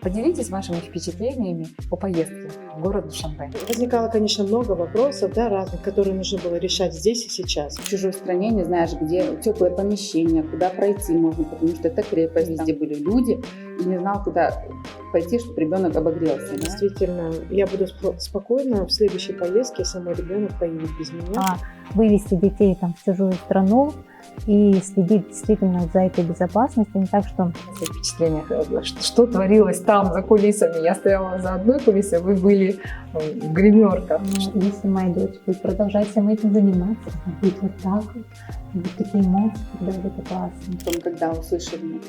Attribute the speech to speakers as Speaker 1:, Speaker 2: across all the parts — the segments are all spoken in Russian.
Speaker 1: Поделитесь вашими впечатлениями о поездке в город Душанбе.
Speaker 2: Возникало, конечно, много вопросов, разных, которые нужно было решать здесь и сейчас.
Speaker 3: В чужой стране не знаешь, где теплое помещение, куда пройти можно, потому что это крепость, везде были люди, и не знал, куда пойти, чтобы ребенок обогрелся. Да?
Speaker 2: Действительно, я буду спокойна в следующей поездке, если мой ребенок поедет без меня.
Speaker 4: Вывести детей в чужую страну и следить действительно за этой безопасностью, не так что...
Speaker 1: Впечатление, что творилось там за кулисами. Я стояла за одной кулисой, вы были в гримерках.
Speaker 4: Если моя дочь будет продолжать всем этим заниматься, она будет вот так вот, будут такие эмоции, тогда это классно.
Speaker 3: Потом, когда услышали,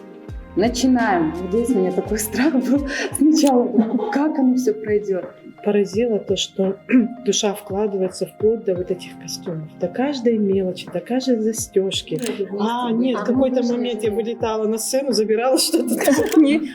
Speaker 3: начинаем, здесь у меня такой страх был сначала, как оно все пройдет.
Speaker 2: Поразило то, что душа вкладывается вплоть до вот этих костюмов, до каждой мелочи, до каждой застежки. Нет, в какой-то момент я вылетала на сцену, забирала что-то.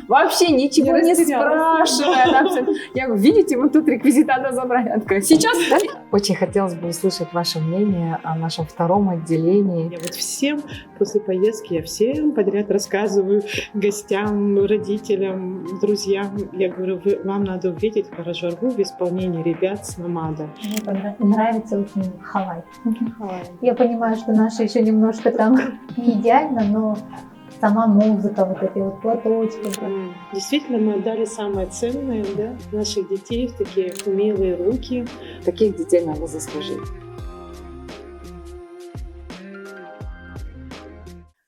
Speaker 1: Вообще ничего не спрашивая. Я говорю, видите, вот тут реквизит надо забрать. Сейчас, да? Очень хотелось бы услышать ваше мнение о нашем втором отделении.
Speaker 2: Я вот всем после поездки, я всем подряд рассказываю гостям, родителям, друзьям. Я говорю, вам надо увидеть Караджоргу в исполнении ребят с Намада.
Speaker 4: Мне нравится очень халай. Я понимаю, что наши еще немножко там не идеально, но сама музыка, вот эти вот платочки.
Speaker 2: Действительно, мы отдали самое ценное, наших детей в такие умелые руки.
Speaker 1: Таких детей надо заслужить.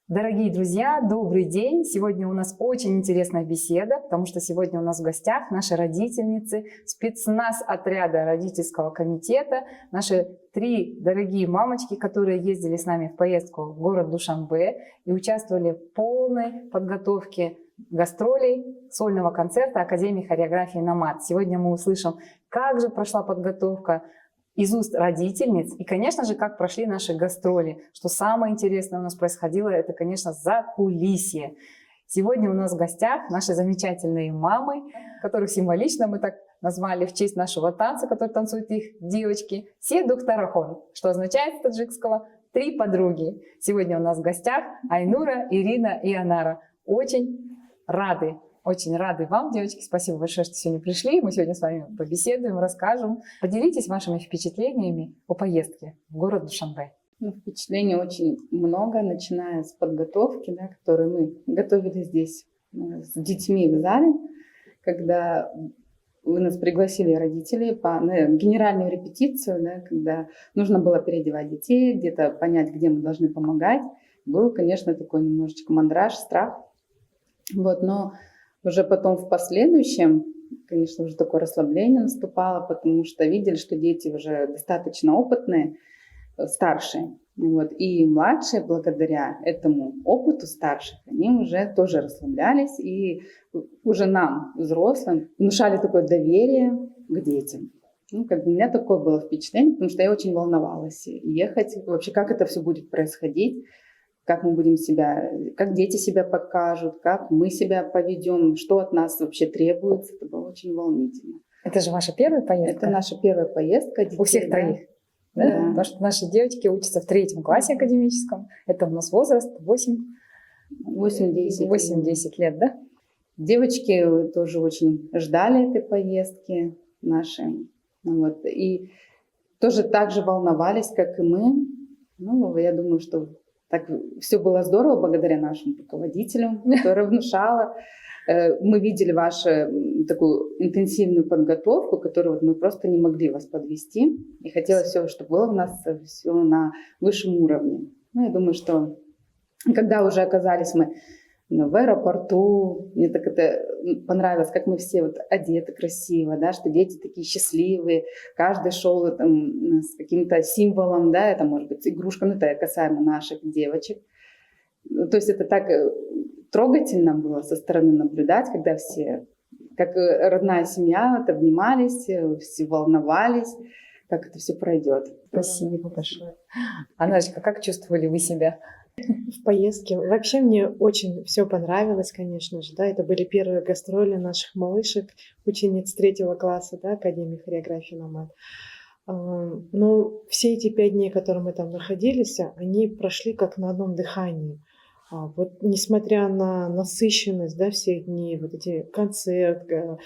Speaker 1: Дорогие друзья, добрый день! Сегодня у нас очень интересная беседа, потому что сегодня у нас в гостях наши родительницы, спецназ отряда родительского комитета, наши 3 дорогие мамочки, которые ездили с нами в поездку в город Душанбе и участвовали в полной подготовке гастролей сольного концерта Академии хореографии «Намад». Сегодня мы услышим, как же прошла подготовка из уст родительниц и, конечно же, как прошли наши гастроли. Что самое интересное у нас происходило, это, конечно, закулисье. Сегодня у нас в гостях наши замечательные мамы, которых символично мы так назвали в честь нашего танца, который танцуют их девочки, «Се докторахон», что означает с таджикского «3 подруги». Сегодня у нас в гостях Айнура, Ирина и Анара. Очень рады вам, девочки. Спасибо большое, что сегодня пришли. Мы сегодня с вами побеседуем, расскажем. Поделитесь вашими впечатлениями о поездке в город Душанбе.
Speaker 3: Впечатлений очень много, начиная с подготовки, которую мы готовили здесь с детьми в зале, когда вы нас пригласили, родители, на генеральную репетицию, когда нужно было переодевать детей, где-то понять, где мы должны помогать. Был, конечно, такой немножечко мандраж, страх. Но уже потом в последующем, конечно, уже такое расслабление наступало, потому что видели, что дети уже достаточно опытные, старшие. И младшие, благодаря этому опыту старших, они уже тоже расслаблялись и уже нам, взрослым, внушали такое доверие к детям. У меня такое было впечатление, потому что я очень волновалась ехать, вообще как это все будет происходить. Как мы будем как дети себя покажут, как мы себя поведем, что от нас вообще требуется. Это было очень волнительно.
Speaker 1: Это же ваша первая поездка?
Speaker 3: Это наша первая поездка.
Speaker 1: У всех 3? Да? Потому что наши девочки учатся в 3 классе академическом. Это у нас возраст 8-10 лет, да?
Speaker 3: Девочки тоже очень ждали этой поездки наши. И тоже так же волновались, как и мы. Я думаю, что так все было здорово благодаря нашему руководителю, который внушала. Мы видели вашу такую интенсивную подготовку, которую мы просто не могли вас подвести. И хотелось все, чтобы было у нас все на высшем уровне. Я думаю, что когда уже оказались мы в аэропорту, мне так это понравилось, как мы все одеты красиво, что дети такие счастливые, каждый шел с каким-то символом, это может быть игрушка, это касаемо наших девочек. То есть это так трогательно было со стороны наблюдать, когда все, как родная семья, обнимались, все волновались, как это все пройдет.
Speaker 1: Спасибо большое. Анарочка, как чувствовали вы себя?
Speaker 2: В поездке. Вообще мне очень все понравилось, конечно же. Это были первые гастроли наших малышек, учениц 3 класса Академии хореографии «Намад». Но все эти 5 дней, которые мы там находились, они прошли как на одном дыхании. Вот несмотря на насыщенность, да, всех дней, вот эти концерты,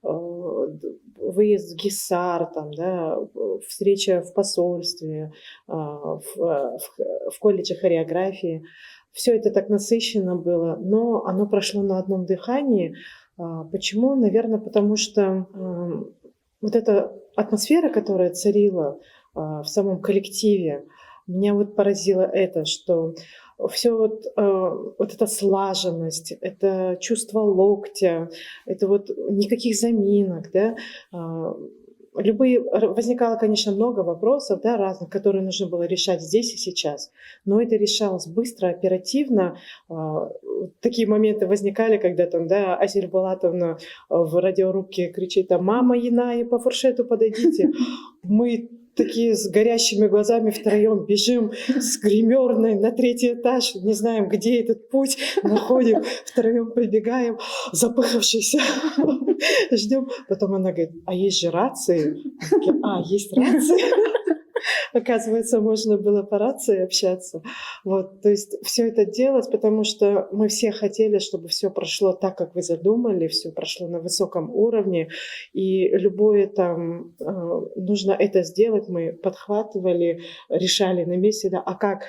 Speaker 2: выезд в ГИСАР, там, да, встреча в посольстве, в колледже хореографии, все это так насыщенно было, но оно прошло на одном дыхании. Почему? Наверное, потому что вот эта атмосфера, которая царила в самом коллективе, меня вот поразило это, что все вот эта слаженность, это чувство локтя, это вот никаких заминок, да, возникало, конечно, много вопросов, да, разных, которые нужно было решать здесь и сейчас, но это решалось быстро, оперативно. Такие моменты возникали, когда там, да, Азель Булатовна в радиорубке кричит: там, мама, Яна, и по фуршету подойдите. Мы такие с горящими глазами втроем бежим с гримерной на 3-й этаж, не знаем, где этот путь, находим, втроем прибегаем, запыхавшиеся, ждем. Потом она говорит: а есть же рации? Есть рации. Оказывается, можно было по рации общаться. Вот, то есть все это делать, потому что мы все хотели, чтобы все прошло так, как вы задумали, все прошло на высоком уровне, и любое там нужно это сделать, мы подхватывали, решали на месте, да, а как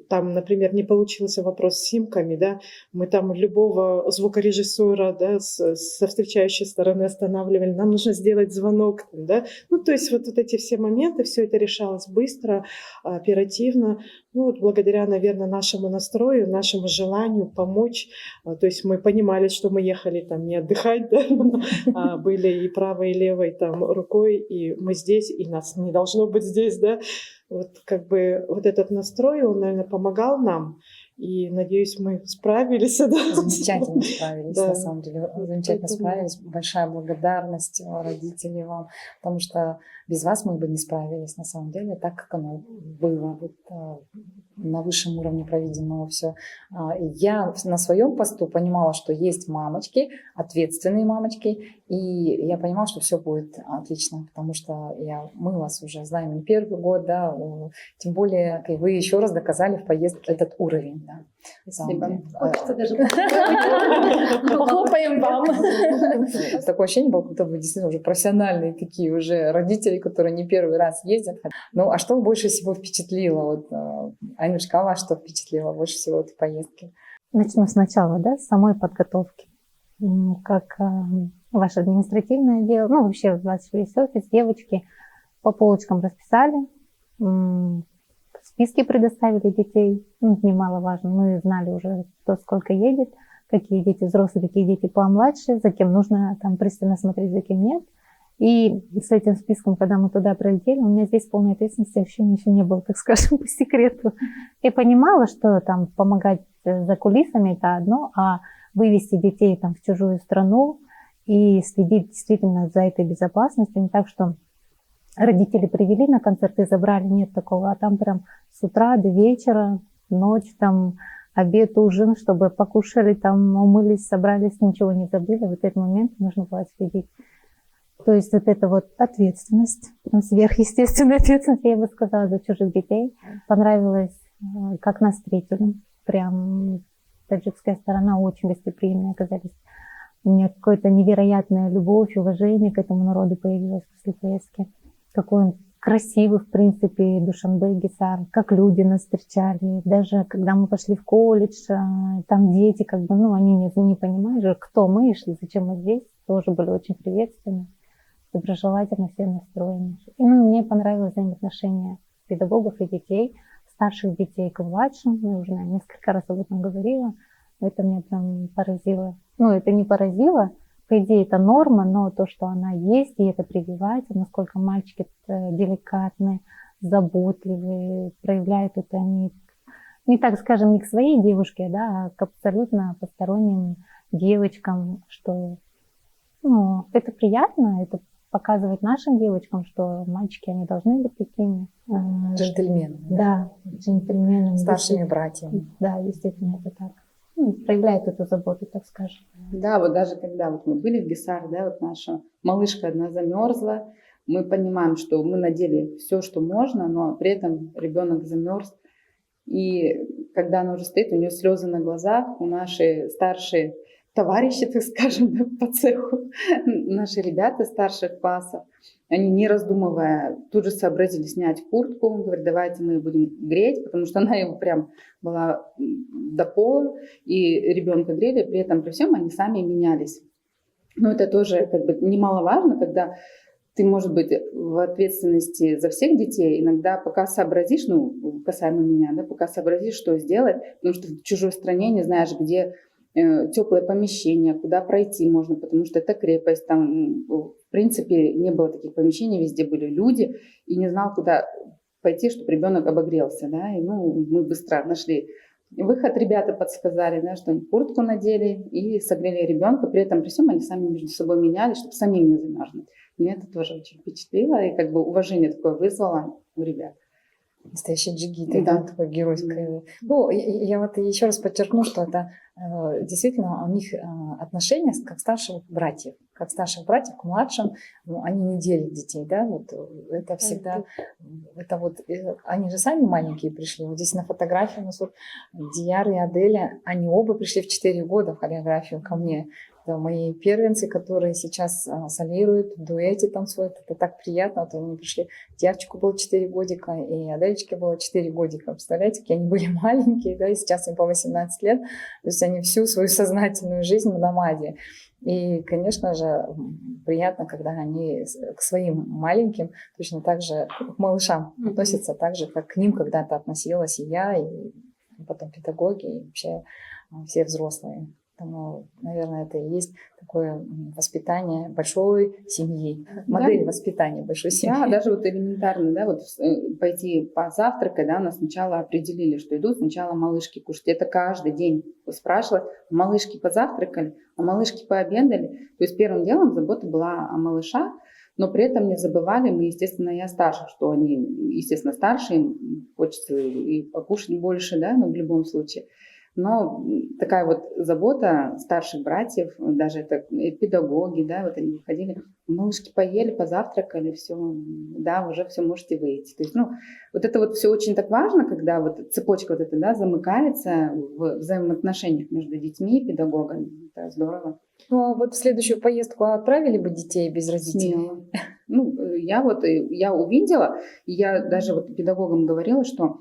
Speaker 2: там, например, не получился вопрос с симками, да, мы там любого звукорежиссера, да, со встречающей стороны останавливали, нам нужно сделать звонок, да, ну, то есть вот эти все моменты, все это решалось быстро, оперативно. Ну, вот благодаря, наверное, нашему настрою, нашему желанию помочь. То есть мы понимали, что мы ехали там не отдыхать, да, а были и правой, и левой там рукой, и мы здесь, и нас не должно быть здесь, да. Вот как бы вот этот настрой, он, наверное, помогал нам. И, надеюсь, мы справились. Да?
Speaker 1: Замечательно справились,
Speaker 2: Да.
Speaker 1: на самом деле. Замечательно
Speaker 2: Поэтому...
Speaker 1: справились. Большая благодарность родителей вам, потому что без вас мы бы не справились, на самом деле, так, как оно было. Вот, на высшем уровне проведено все. Я на своем посту понимала, что есть мамочки, ответственные мамочки, и я понимала, что все будет отлично, потому что мы вас уже знаем не первый год, да, тем более вы еще раз доказали в поездке этот уровень. Да.
Speaker 3: Спасибо.
Speaker 4: Хочется даже
Speaker 1: похлопаем вам. Такое ощущение было, будто вы действительно уже профессиональные такие уже родители, которые не первый раз ездят. Ну, а что больше всего впечатлило? Вот, Айнушка, а вас что впечатлило больше всего в этой поездке?
Speaker 4: Начну сначала, да, с самой подготовки. Как ваше административное дело, ну, вообще ваш весь офис, девочки по полочкам расписали, списки предоставили детей, ну, немаловажно, мы знали уже, кто сколько едет, какие дети взрослые, какие дети помладше, за кем нужно там пристально смотреть, за кем нет. И с этим списком, когда мы туда прилетели, у меня здесь полной ответственности вообще ничего не было, так скажем, по секрету. Я понимала, что там помогать за кулисами – это одно, а вывести детей там в чужую страну и следить действительно за этой безопасностью, не так, что родители привели на концерт и забрали, нет такого, а там прям с утра до вечера, ночь, там обед, ужин, чтобы покушали, там умылись, собрались, ничего не забыли. В этот момент нужно было следить. То есть вот эта вот ответственность, сверхъестественная ответственность, я бы сказала, за чужих детей. Понравилось, как нас встретили. Прям таджикская сторона очень гостеприимная оказались. У меня какая-то невероятная любовь, уважение к этому народу появилось после поездки. Какой он красивый, в принципе, Душанбе, ГИСАР, как люди нас встречали. Даже когда мы пошли в колледж, там дети, как бы, ну, они не понимают, кто мы и зачем мы здесь, тоже были очень приветственны, доброжелательно все настроены. И, ну, мне понравилось взаимоотношение педагогов и детей, старших детей к младшим. Я уже несколько раз об этом говорила. Это меня прям поразило. Ну, это не поразило. По идее, это норма, но то, что она есть, и это прививается, насколько мальчики деликатны, заботливые, проявляют это они, не так, скажем, не к своей девушке, да, а к абсолютно посторонним девочкам, что, ну, это приятно, это показывает нашим девочкам, что мальчики, они должны быть такими.
Speaker 1: Джентльменами.
Speaker 4: Да, джентльменами.
Speaker 1: Старшими братьями.
Speaker 4: Да, действительно, это так. Ну, проявляет эту заботу, так скажем.
Speaker 3: Да, вот даже когда вот мы были в ГИСАР, да, вот наша малышка одна замерзла, мы понимаем, что мы надели все, что можно, но при этом ребенок замерз. И когда она уже стоит, у нее слезы на глазах, у наши старшие товарищи, так скажем, да, по цеху, наши ребята старших классов, они, не раздумывая, тут же сообразили снять куртку, говорят, давайте мы будем греть, потому что она его прям была до пола, и ребенка грели, при этом при всем они сами менялись. Но это тоже как бы немаловажно, когда ты, может быть, в ответственности за всех детей, иногда пока сообразишь, ну, касаемо меня, да, пока сообразишь, что сделать, потому что в чужой стране не знаешь, где теплое помещение, куда пройти можно, потому что это крепость, там, в принципе, не было таких помещений, везде были люди, и не знал, куда пойти, чтобы ребенок обогрелся, да, и, ну, мы быстро нашли выход, ребята подсказали, да, что они куртку надели и согрели ребенка, при этом при всем они сами между собой менялись, чтобы самим не замерзнуть. Мне это тоже очень впечатлило, и как бы уважение такое вызвало у ребят.
Speaker 1: Настоящий джигит, да, такой геройский. Ну, я вот еще раз подчеркну, что это действительно у них отношения как старших братьев. Как старших братьев к младшим, ну, они не делят детей, да, вот это всегда, это вот, они же сами маленькие пришли, вот здесь на фотографии у нас вот Дияр и Аделя, они оба пришли в 4 года в хореографию ко мне. Это мои первенцы, которые сейчас солируют, в дуэте танцуют, это так приятно, вот они пришли, Дiyarчику было 4 годика, и Адельчике было 4 годика, представляете, какие они были маленькие, да, и сейчас им по 18 лет, то есть они всю свою сознательную жизнь в намаде. И, конечно же, приятно, когда они к своим маленьким точно так же, к малышам относятся так же, как к ним когда-то относилась и я, и потом педагоги, и вообще все взрослые. Поэтому, наверное, это и есть такое воспитание большой семьи, модель воспитания большой семьи.
Speaker 3: Да, даже вот элементарно, да, вот пойти позавтракать, да, нас сначала определили, что идут сначала малышки кушать. Это каждый день спрашивать, малышки позавтракали, а малышки пообедали. То есть первым делом забота была о малышах, но при этом не забывали мы, естественно, и о старших, что они, естественно, старшие, им хочется и покушать больше, да, но в любом случае. Но такая вот забота старших братьев, даже это педагоги, да, вот они выходили, малышки поели, позавтракали, все, да, уже все можете выйти. То есть, ну, вот это вот все очень так важно, когда вот цепочка вот эта, да, замыкается в взаимоотношениях между детьми и педагогами. Это здорово.
Speaker 1: Ну, а вот в следующую поездку отправили бы детей без родителей?
Speaker 3: Смело. Ну, я увидела, и я даже вот педагогам говорила, что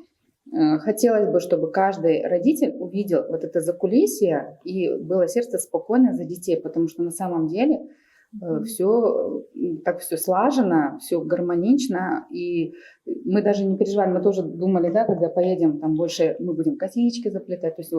Speaker 3: хотелось бы, чтобы каждый родитель увидел вот это закулисье и было сердце спокойно за детей, потому что на самом деле все так все слажено, все гармонично, и мы даже не переживали, мы тоже думали, да, когда поедем, там больше мы будем косички заплетать, то есть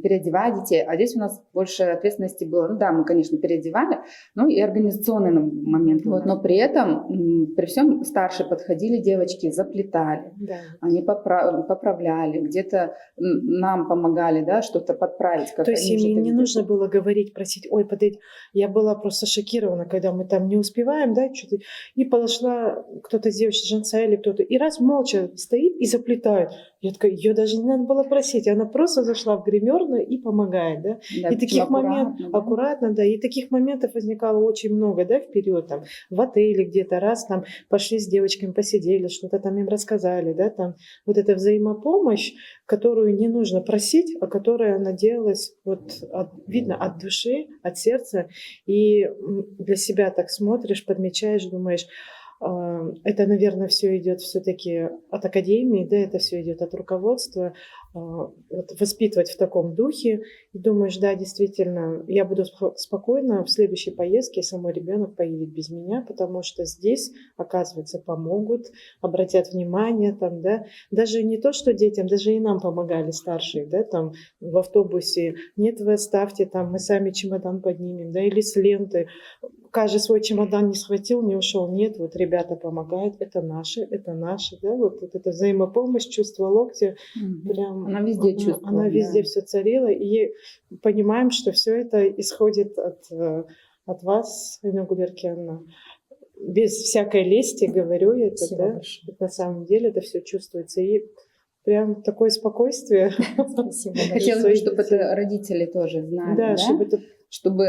Speaker 3: переодевать детей, а здесь у нас больше ответственности было, ну да, мы, конечно, переодевали, но и организационный момент, вот, но при этом, при всем старшие подходили девочки, заплетали,
Speaker 2: Да.
Speaker 3: они поправляли, где-то нам помогали, да, что-то подправить.
Speaker 2: То есть им не нужно было говорить, просить, ой, подойди. Я была просто шокирована, когда мы там не успеваем, да, что-то. И подошла кто-то из девочек, женца или кто-то, и раз молча стоит и заплетает. Я такая, ее даже не надо было просить, она просто зашла в гримерную и помогает, да.
Speaker 3: Да,
Speaker 2: И таких моментов,
Speaker 3: да?
Speaker 2: аккуратно, да, и таких моментов возникало очень много, да, вперед, там, в отеле где-то, раз там пошли с девочками, посидели, что-то там им рассказали, да, там, вот эта взаимопомощь, которую не нужно просить, а которая она делалась, вот, видно, от души, от сердца, и для себя так смотришь, подмечаешь, думаешь, это, наверное, все идет все-таки от академии, да, это все идет от руководства, вот, воспитывать в таком духе. И думаешь, да, действительно, я буду спокойна в следующей поездке, если мой ребенок поедет без меня, потому что здесь, оказывается, помогут, обратят внимание, там, да, даже не то, что детям, даже и нам помогали старшие, да, там, в автобусе, нет, вы оставьте, там, мы сами чемодан поднимем, да, или с ленты. Каждый свой чемодан не схватил, не ушел. Нет, вот ребята помогают, это наши, да, вот эта взаимопомощь, чувство локтя, прям
Speaker 3: она везде чувствует.
Speaker 2: Она везде все царила, и понимаем, что все это исходит от вас, Инна Гулеркиановна. Без всякой лести говорю это, да,
Speaker 1: большое.
Speaker 2: на самом деле это все чувствуется, и прям такое спокойствие.
Speaker 1: Спасибо большое.
Speaker 3: Хотелось бы, чтобы это родители тоже знали,
Speaker 2: Да,
Speaker 3: да?
Speaker 2: чтобы это
Speaker 3: чтобы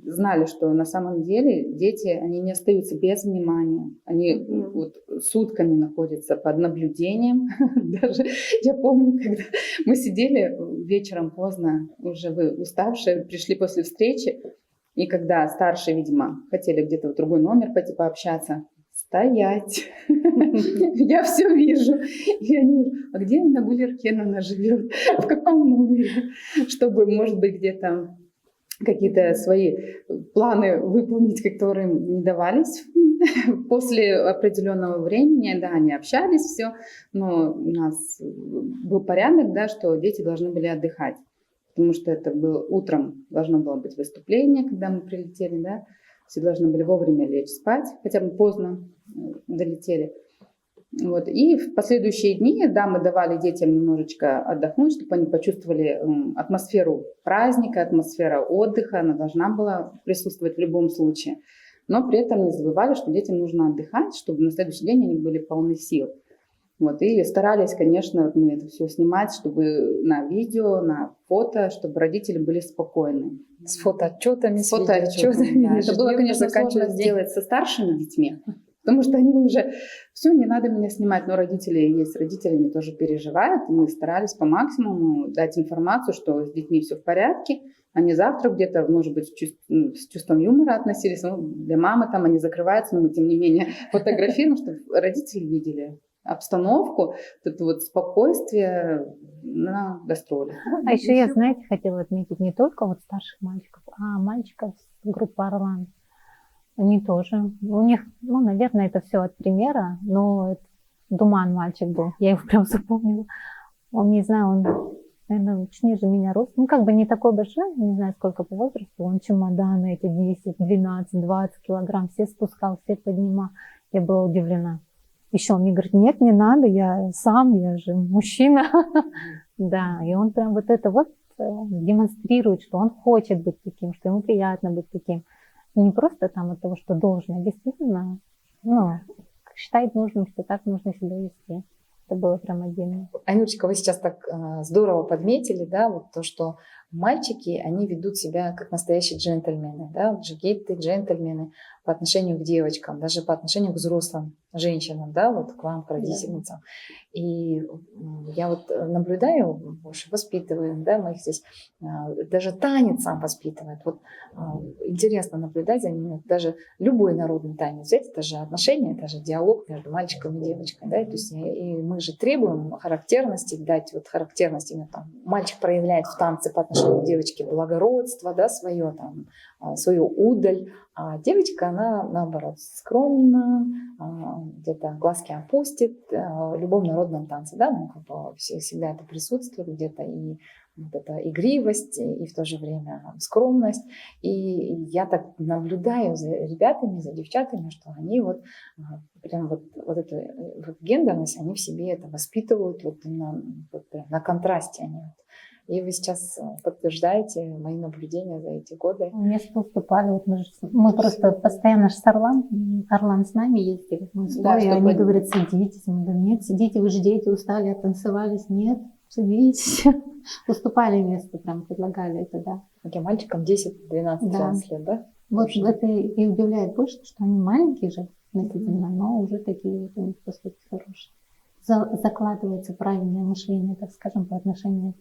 Speaker 3: знали, что на самом деле дети, они не остаются без внимания. Они вот сутками находятся под наблюдением. Даже я помню, когда мы сидели вечером поздно, уже вы уставшие, пришли после встречи, и когда старшие, видимо, хотели где-то в другой номер пойти пообщаться, стоять. Я все вижу. И они, а где Инна Гулеркеновна живет? В каком номере? Чтобы, может быть, где-то какие-то свои планы выполнить, которые им не давались после определенного времени. Да, они общались, все, но у нас был порядок, да, что дети должны были отдыхать, потому что это было утром, должно было быть выступление, когда мы прилетели, да, все должны были вовремя лечь спать, хотя мы поздно долетели. Вот. И в последующие дни, да, мы давали детям немножечко отдохнуть, чтобы они почувствовали атмосферу праздника, атмосфера отдыха, она должна была присутствовать в любом случае. Но при этом не забывали, что детям нужно отдыхать, чтобы на следующий день они были полны сил. Вот. И старались, конечно, мы это все снимать, чтобы на видео, на фото, чтобы родители были спокойны.
Speaker 1: С фотоотчетами,
Speaker 3: С фотоотчетами, да. Это было, конечно, сложно сделать со старшими детьми, потому что они уже, все, не надо меня снимать, но родители есть, родители они тоже переживают, и мы старались по максимуму дать информацию, что с детьми все в порядке, они завтра где-то, может быть, с чувством юмора относились, ну, для мамы там они закрываются, но мы, тем не менее, фотографируем, чтобы родители видели обстановку, это вот спокойствие на гастролях.
Speaker 4: А еще я, знаете, хотела отметить не только вот старших мальчиков, а мальчиков с группы «Орлан». Они тоже. У них, ну, наверное, это все от примера, но это Думан мальчик был. Я его прям запомнила. Он, не знаю, он, наверное, чуть ниже меня рост. Ну, как бы не такой большой, не знаю, сколько по возрасту. Он чемоданы эти 10, 12, 20 килограмм все спускал, все поднимал. Я была удивлена. Еще он мне говорит, нет, не надо, я сам, я же мужчина. Да, и он прям вот это вот демонстрирует, что он хочет быть таким, что ему приятно быть таким. Не просто там от того, что должно, а действительно, ну, считает нужным, что так нужно себя вести. Это было прям отдельно.
Speaker 1: Анюточка, вы сейчас так здорово подметили, да, вот то, что мальчики, они ведут себя как настоящие джентльмены, да, джигиты, джентльмены по отношению к девочкам, даже по отношению к взрослым женщинам, да, вот к вам, к родительницам. И я вот наблюдаю, больше воспитываю, да, мы их здесь, даже танец сам воспитывает. Вот интересно наблюдать за ними, даже любой народный танец, взять, это же отношения, это же диалог между мальчиком и девочкой, да, то есть и мы же требуем характерности, дать вот характерность именно там. Мальчик проявляет в танце по отношению к девочке благородство, да, свое там, свою удаль, а девочка, она наоборот скромна, где-то глазки опустит, в любом народном танце, да, ну, как бы всегда это присутствует где-то, и вот эта игривость, и в то же время скромность. И я так наблюдаю за ребятами, за девчатами, что они вот прям вот эту вот гендерность, они в себе это воспитывают вот именно вот прям на контрасте они. И вы сейчас подтверждаете мои наблюдения за эти годы.
Speaker 4: Мне поступали, вот мы просто постоянно с Орлан с нами ездили. Мы
Speaker 3: Да,
Speaker 4: и они говорят, садитесь. Мы говорим, нет, сидите, вы же дети, устали, оттанцевались. Нет, садитесь. Уступали место, прям предлагали это, да.
Speaker 1: Таким мальчикам 10, 12, 13 лет, да?
Speaker 4: Вот это и удивляет больше, что они маленькие же относительно, но уже такие вот у них поступки хорошие. Закладывается правильное мышление, так скажем, по отношению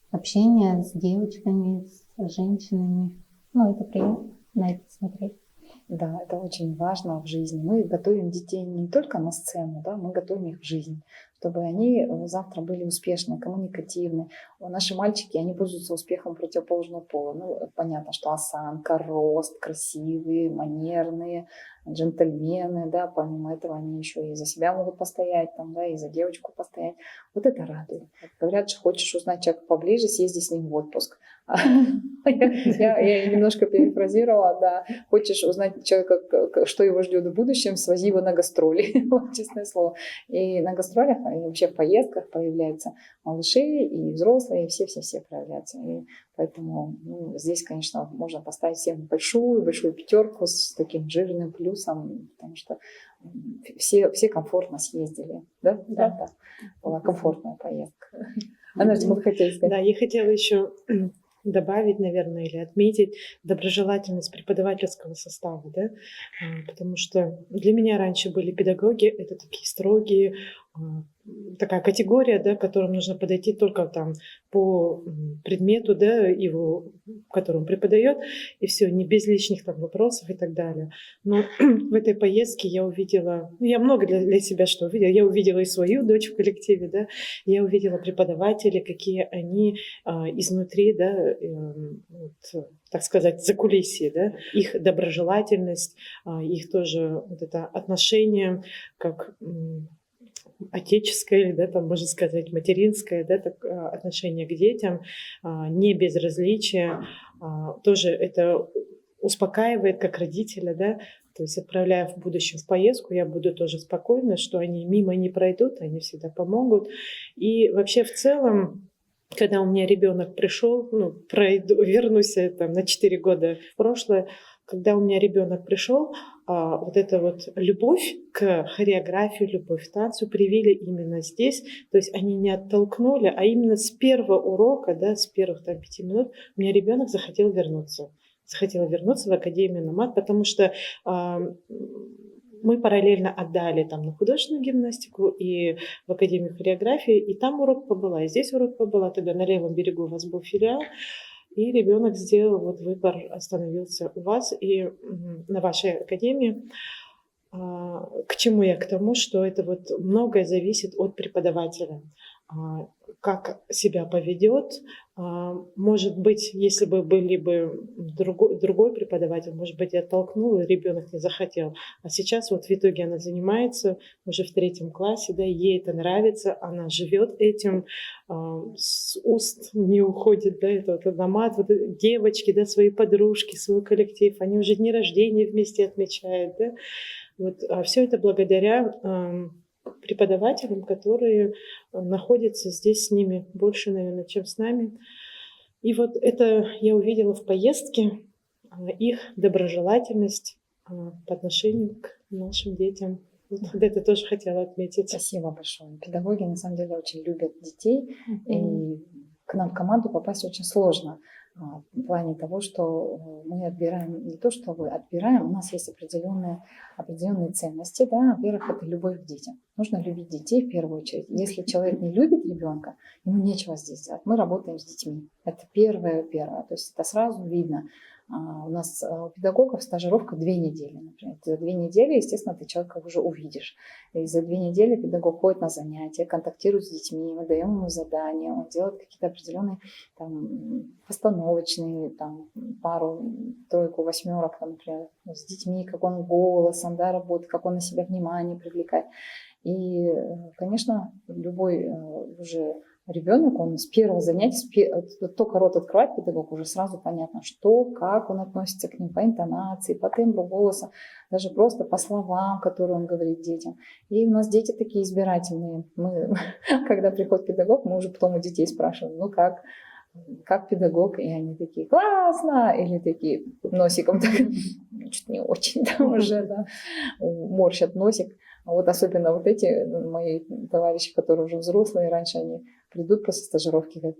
Speaker 4: общения с девочками, с женщинами. Ну, это приятно на это смотреть.
Speaker 1: Да, это очень важно в жизни. Мы готовим детей не только на сцену, да, мы готовим их в жизнь, чтобы они завтра были успешны, коммуникативны. Наши мальчики, они пользуются успехом противоположного пола. Ну, понятно, что осанка, рост, красивые, манерные, джентльмены, да, помимо этого они еще и за себя могут постоять, там, да, и за девочку постоять. Вот это радует. Говорят, что хочешь узнать человека поближе, съезди с ним в отпуск. Я немножко перефразировала, да. Хочешь узнать человека, что его ждет в будущем, свози его на гастроли, честное слово. И на гастролях, и вообще в поездках появляются малыши, и взрослые, и все проявляются. И поэтому здесь, конечно, можно поставить всем большую пятерку с таким жирным плюсом, потому что все комфортно съездили. Да? Да. Была комфортная поездка. Анна, вы хотели сказать?
Speaker 2: Да, я хотела еще добавить, наверное, или отметить доброжелательность преподавательского состава, да, потому что для меня раньше были педагоги, это такие строгие, такая категория, да, к которым нужно подойти только там по предмету, да, его, который он преподает, и все, не без лишних там вопросов и так далее. Но в этой поездке я увидела, ну, я много для себя что увидела, я увидела и свою дочь в коллективе, да, я увидела преподавателей, какие они изнутри, да, вот, так сказать, закулисье, да, их доброжелательность, их тоже вот это отношение как отеческое, да, там, можно сказать, материнское, да, так, отношение к детям, не безразличие, тоже это успокаивает как родителя, да, то есть отправляя в будущем в поездку, я буду тоже спокойна, что они мимо не пройдут, они всегда помогут. И вообще в целом, когда у меня ребенок пришел, ну, вернусь там, на 4 года в прошлое, когда у меня ребенок пришел, вот эта вот любовь к хореографии, любовь к танцу привили именно здесь. То есть они не оттолкнули, а именно с первого урока, да, с первых там 5 минут у меня ребенок захотел вернуться. Захотела вернуться в Академию НАМАТ, потому что мы параллельно отдали там на художественную гимнастику и в Академию хореографии, и там урок побыла, и здесь урок побыла. Тогда на левом берегу у вас был филиал, и ребенок сделал вот выбор, остановился у вас и на вашей академии. К чему я? К тому, что это вот многое зависит от преподавателя. Как себя поведет. Может быть, если бы были бы другой преподаватель, может быть, я оттолкнула, ребенок не захотел. А сейчас вот в итоге она занимается уже в 3 классе, да, ей это нравится, она живет этим, с уст не уходит, да, это вот НАМАТ, вот девочки, да, свои подружки, свой коллектив, они уже дни рождения вместе отмечают, да. Вот, все это благодаря преподавателям, которые находятся здесь с ними больше, наверное, чем с нами. И вот это я увидела в поездке, их доброжелательность по отношению к нашим детям. Вот это тоже хотела отметить.
Speaker 1: Спасибо большое. Педагоги на самом деле очень любят детей, и к нам в команду попасть очень сложно. В плане того, что мы отбираем, не то, что вы отбираем, у нас есть определенные ценности. Да? Во-первых, это любовь к детям. Нужно любить детей в первую очередь. Если человек не любит ребенка, ему нечего здесь делать. Мы работаем с детьми. Это первое. То есть это сразу видно. У нас у педагогов стажировка 2 недели, например. За 2 недели, естественно, ты человека уже увидишь. И за 2 недели педагог ходит на занятия, контактирует с детьми, мы даем ему задания, он делает какие-то определенные там, постановочные, там, пару, тройку, 8, там, например, с детьми, как он голосом, да, работает, как он на себя внимание привлекает. И, конечно, любой уже ребенок, он с первого занятия, только рот открывает педагог, уже сразу понятно, что, как он относится к ним, по интонации, по тембру голоса, даже просто по словам, которые он говорит детям. И у нас дети такие избирательные. Мы, когда приходит педагог, мы уже потом у детей спрашиваем, ну как педагог, и они такие, классно, или такие носиком, чуть не очень, да, уже, да, морщат носик. Вот особенно вот эти мои товарищи, которые уже взрослые, раньше они придут после стажировки, говорят,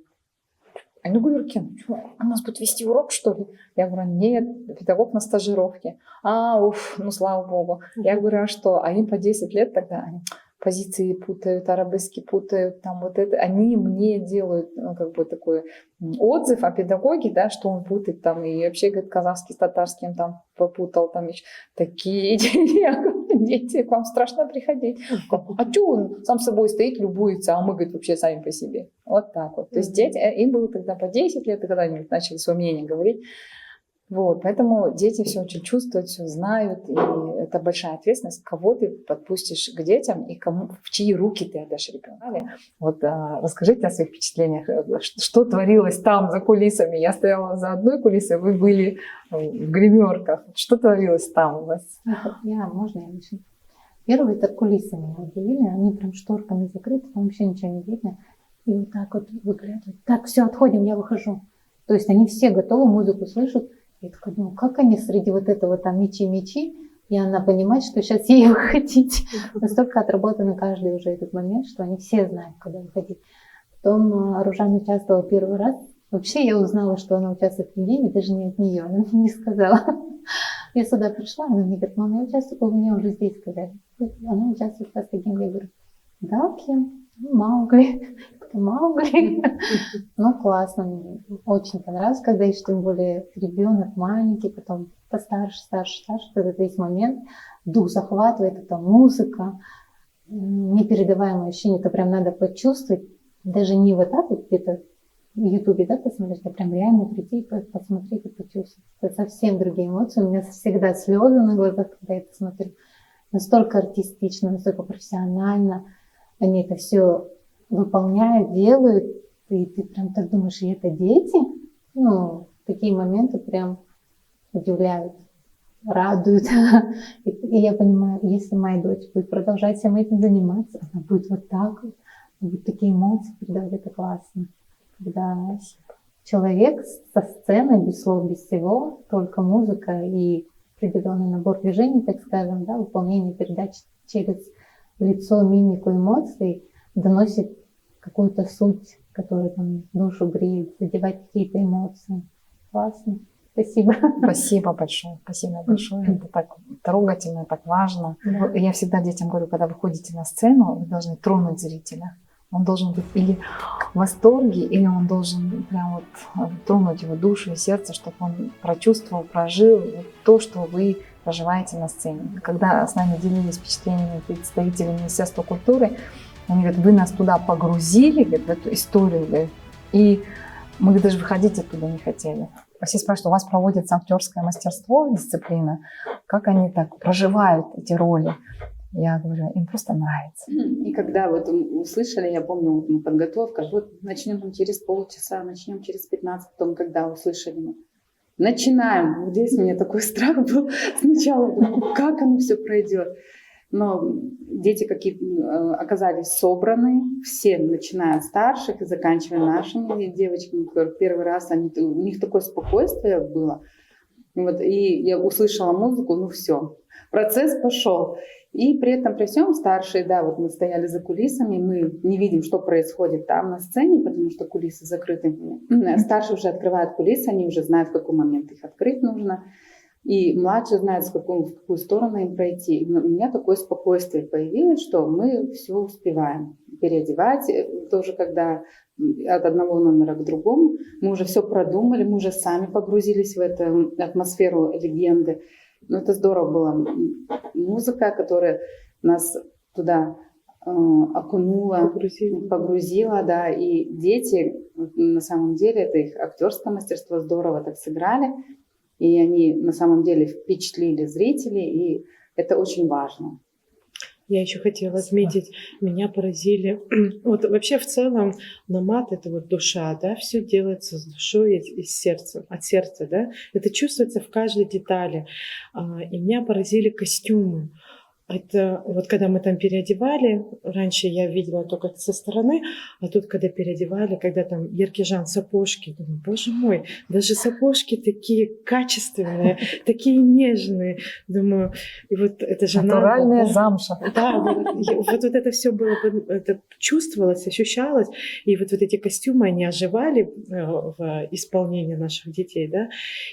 Speaker 1: а ну, говорю, Кен, у нас будет вести урок, что ли? Я говорю, нет, педагог на стажировке. Ну слава богу. Я говорю, а что? А им по 10 лет тогда, они позиции путают, арабески путают, там вот это. Они мне делают, ну, как бы такой отзыв о педагоге, да, что он путает там, и вообще, говорит, казахский с татарским там попутал, там еще такие дети, к вам страшно приходить. А что он сам собой стоит, любуется, а мы, говорит, вообще сами по себе. Вот так вот. То есть дети, им было тогда по 10 лет, и когда они начали свое мнение говорить. Вот, поэтому дети все очень чувствуют, все знают, и это большая ответственность, кого ты подпустишь к детям и в чьи руки ты отдашь ребенка. Вот расскажите о своих впечатлениях, что творилось там за кулисами. Я стояла за одной кулисой, вы были в гримерках. Что творилось там у вас?
Speaker 4: Можно я начну? Первые это кулисами отделили, они прям шторками закрыты, там вообще ничего не видно. И вот так вот выглядывают. Так, все, отходим, я выхожу. То есть они все готовы, музыку слышат. Я такая думаю, как они среди вот этого там мечи, и она понимает, что сейчас ей выходить. Настолько отработано каждый уже этот момент, что они все знают, куда выходить. Потом Аружан участвовал первый раз Вообще я узнала, что она участвует в премьере, даже не от нее, она мне не сказала. Я сюда пришла, она мне говорит: мама, я участвую, вы мне уже здесь сказали. Она участвует в вас таким. Я говорю: да, кем? Ну, Маугли. Маугли. Ну, классно, мне очень понравилось, когда еще тем более ребенок маленький, потом постарше, старше, этот весь момент, дух захватывает, эта музыка, непередаваемое ощущение, это прям надо почувствовать, даже не вот так вот где-то в Ютубе, да, посмотреть, а прям реально прийти, посмотреть и почувствовать. Это совсем другие эмоции, у меня всегда слезы на глазах, когда я это смотрю. Настолько артистично, настолько профессионально они это все выполняют, делают, и ты прям так думаешь, и это дети? Ну, такие моменты прям удивляют, радуют. И я понимаю, если моя дочь будет продолжать всем этим заниматься, она будет вот так вот, будет такие эмоции передавать, это классно. Когда человек со сцены, без слов, без всего, только музыка и определенный набор движений, так скажем, да, выполнение передач через лицо, мимику, эмоции, доносит какую-то суть, которая там душу греет, задевает какие-то эмоции. Классно. Спасибо.
Speaker 1: Спасибо большое. Спасибо большое. Это так трогательно, так важно.
Speaker 4: Да.
Speaker 1: Я всегда детям говорю, когда вы ходите на сцену, вы должны тронуть зрителя. Он должен быть или в восторге, или он должен прям вот тронуть его душу и сердце, чтобы он прочувствовал, прожил то, что вы проживаете на сцене. Когда с нами делились впечатлениями представители Министерства культуры, они говорят: вы нас туда погрузили, говорят, в эту историю, говорят, и мы даже выходить оттуда не хотели. Все спрашивают: у вас проводится актерское мастерство, дисциплина, как они так проживают эти роли? Я говорю, им просто нравится.
Speaker 3: И когда вот услышали, я помню, подготовка, вот начнем там через полчаса, начнем через 15, потом когда услышали, мы начинаем. Вот здесь у меня такой страх был сначала, как оно все пройдет. Но дети оказались собраны, все, начиная от старших и заканчивая нашими девочками, которые первый раз, у них такое спокойствие было. Вот, и я услышала музыку, ну все, процесс пошел. И при этом, при всем, старшие, да, вот мы стояли за кулисами, мы не видим, что происходит там на сцене, потому что кулисы закрыты. Старшие уже открывают кулисы, они уже знают, в какой момент их открыть нужно. И младшие знают, в какую сторону им пройти. И у меня такое спокойствие появилось, что мы все успеваем переодевать. Тоже когда от одного номера к другому мы уже все продумали, мы уже сами погрузились в эту атмосферу легенды. Ну, это здорово было. Музыка, которая нас туда окунула, погрузила, да. И дети, на самом деле, это их актерское мастерство, здорово так сыграли. И они на самом деле впечатлили зрителей, и это очень важно.
Speaker 2: Я еще хотела отметить, меня поразили, вот вообще в целом намат — это вот душа, да, все делается с душой и с сердцем, от сердца, да, это чувствуется в каждой детали. И меня поразили костюмы. Это вот когда мы там переодевали, раньше я видела только со стороны, а тут когда переодевали, когда там Еркежан сапожки, думаю, боже мой, даже сапожки такие качественные, такие нежные, думаю, и вот это же
Speaker 1: натуральная
Speaker 2: надо,
Speaker 1: замша.
Speaker 2: Да, вот это все было, это чувствовалось, ощущалось, и вот эти костюмы, они оживали в исполнении наших детей, да,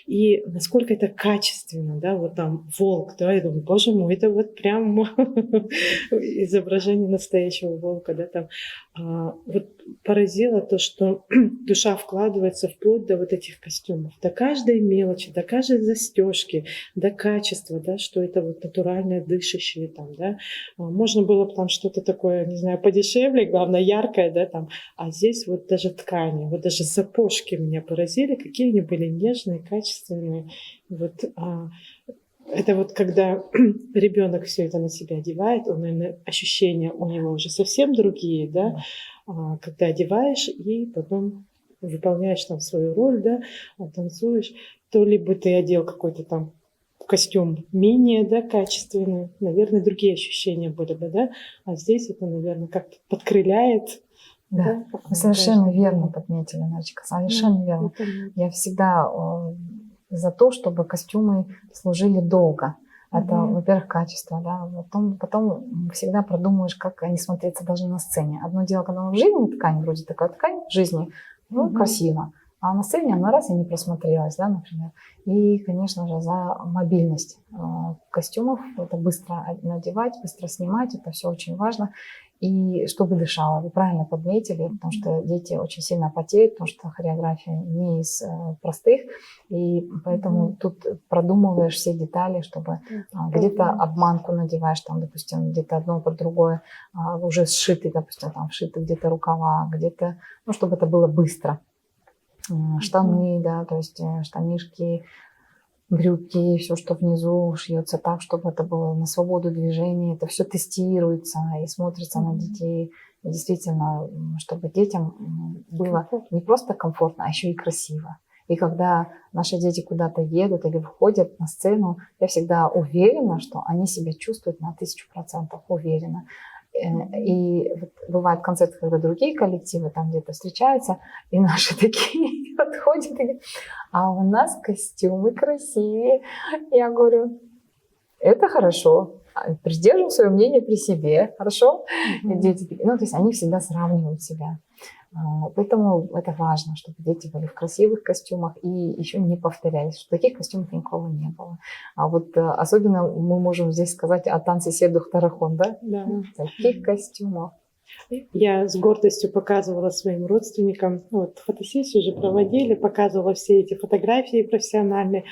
Speaker 2: и насколько это качественно, да, вот там волк, да, я думаю, боже мой, это вот прям изображение настоящего волка, да, там. Вот поразило то, что душа вкладывается вплоть до вот этих костюмов, до каждой мелочи, до каждой застежки, до качества, да, что это вот натуральное, дышащее там, да. Можно было бы там что-то такое, не знаю, подешевле, главное, яркое, да, там, а здесь вот даже ткани, вот даже сапожки меня поразили, какие они были нежные, качественные, вот. Это вот когда ребенок все это на себя одевает, ощущения у него уже совсем другие, да, когда одеваешь и потом выполняешь там свою роль, да, танцуешь, то либо ты одел какой-то там костюм менее, да, качественный, наверное, другие ощущения были бы, да, а здесь это, наверное, как-то подкрыляет.
Speaker 1: Да, вы совершенно верно подметили, Надечка, совершенно верно. Я всегда за то, чтобы костюмы служили долго. Это, во-первых, качество, да. Потом всегда продумаешь, как они смотреться должны на сцене. Одно дело, когда мы в жизни ткань, вроде такая ткань в жизни, ну, красиво. А на сцене она раз и не просмотрелась, да, например. И, конечно же, за мобильность костюмов. Это быстро надевать, быстро снимать, это все очень важно. И чтобы дышала, вы правильно подметили, потому что дети очень сильно потеют, потому что хореография не из простых, и поэтому тут продумываешь все детали, чтобы где-то обманку надеваешь, там, допустим, где-то одно под другое, уже сшиты, допустим, там вшиты где-то рукава, где-то, ну, чтобы это было быстро. Штаны, да, то есть штанишки, брюки, все, что внизу, шьется так, чтобы это было на свободу движения. Это все тестируется и смотрится на детей. И действительно, чтобы детям было не просто комфортно, а еще и красиво. И когда наши дети куда-то едут или выходят на сцену, я всегда уверена, что они себя чувствуют на 1000% уверенно. И вот бывают концерты, когда другие коллективы там где-то встречаются, и наши такие подходят и говорят: а у нас костюмы красивее. Я говорю: это хорошо, придерживаю свое мнение при себе, хорошо? И дети такие, ну, то есть они всегда сравнивают себя. Поэтому это важно, чтобы дети были в красивых костюмах и еще не повторялись, чтобы таких костюмов никого не было. А вот особенно мы можем здесь сказать о танце Седух Тарахон, да?
Speaker 2: Да.
Speaker 1: Таких костюмов.
Speaker 2: Я с гордостью показывала своим родственникам, вот, фотосессию уже проводили, показывала все эти фотографии профессиональные,